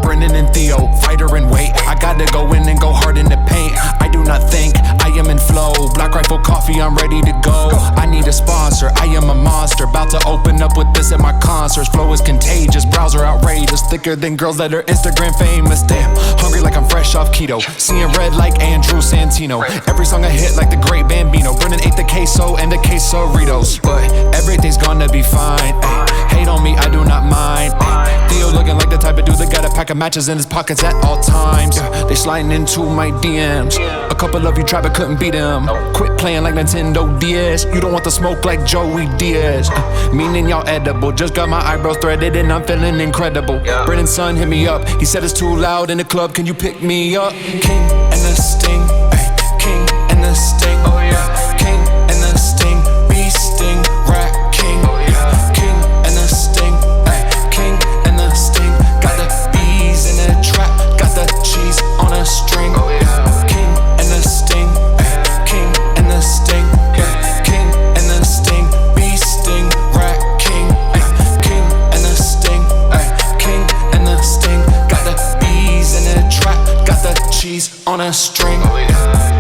Brendan and Theo, fighter and weight. I gotta go in and go hard in the paint. I do not think I am in flow. Black Rifle Coffee, I'm ready to go. I need a sponsor, I am a monster. About to open up with this at my concerts. Flow is contagious, browser outrageous. Thicker than girls that are Instagram famous. Damn, hungry like I'm fresh off keto. Seeing red like Andrew Santino. Every song I hit like the great Bambino. Brendan ate the queso and the quesoritos. But everything's gonna be fine. Ay, hate on me, I do not mind. Ay, Theo looking like the type of dude that got a pack of matches in his pockets at all times. They sliding into my DMs. A couple of you tried but couldn't beat them. Quit playing like Nintendo DS. You don't want the smoke like Joey Diaz. Meaning y'all edible. Just got my eyebrows threaded and I'm feeling incredible. Brennan's son hit me up. He said it's too loud in the club. Can you pick me up? King and the Sting. Ay, King and the Sting. Oh yeah. King and the Sting. Bee Sting. Rat King. Oh yeah. King and the Sting. Ay, King and the Sting. Got the bees in the trap. Got the cheese on a string. Oh yeah. King and the Sting. Ay, King and the Sting. Yeah. King and the Sting. Bee Sting. Rat King. Ay, King and the Sting. Ay, King and the Sting. Got the bees in the trap. Got the cheese on a string. Oh yeah.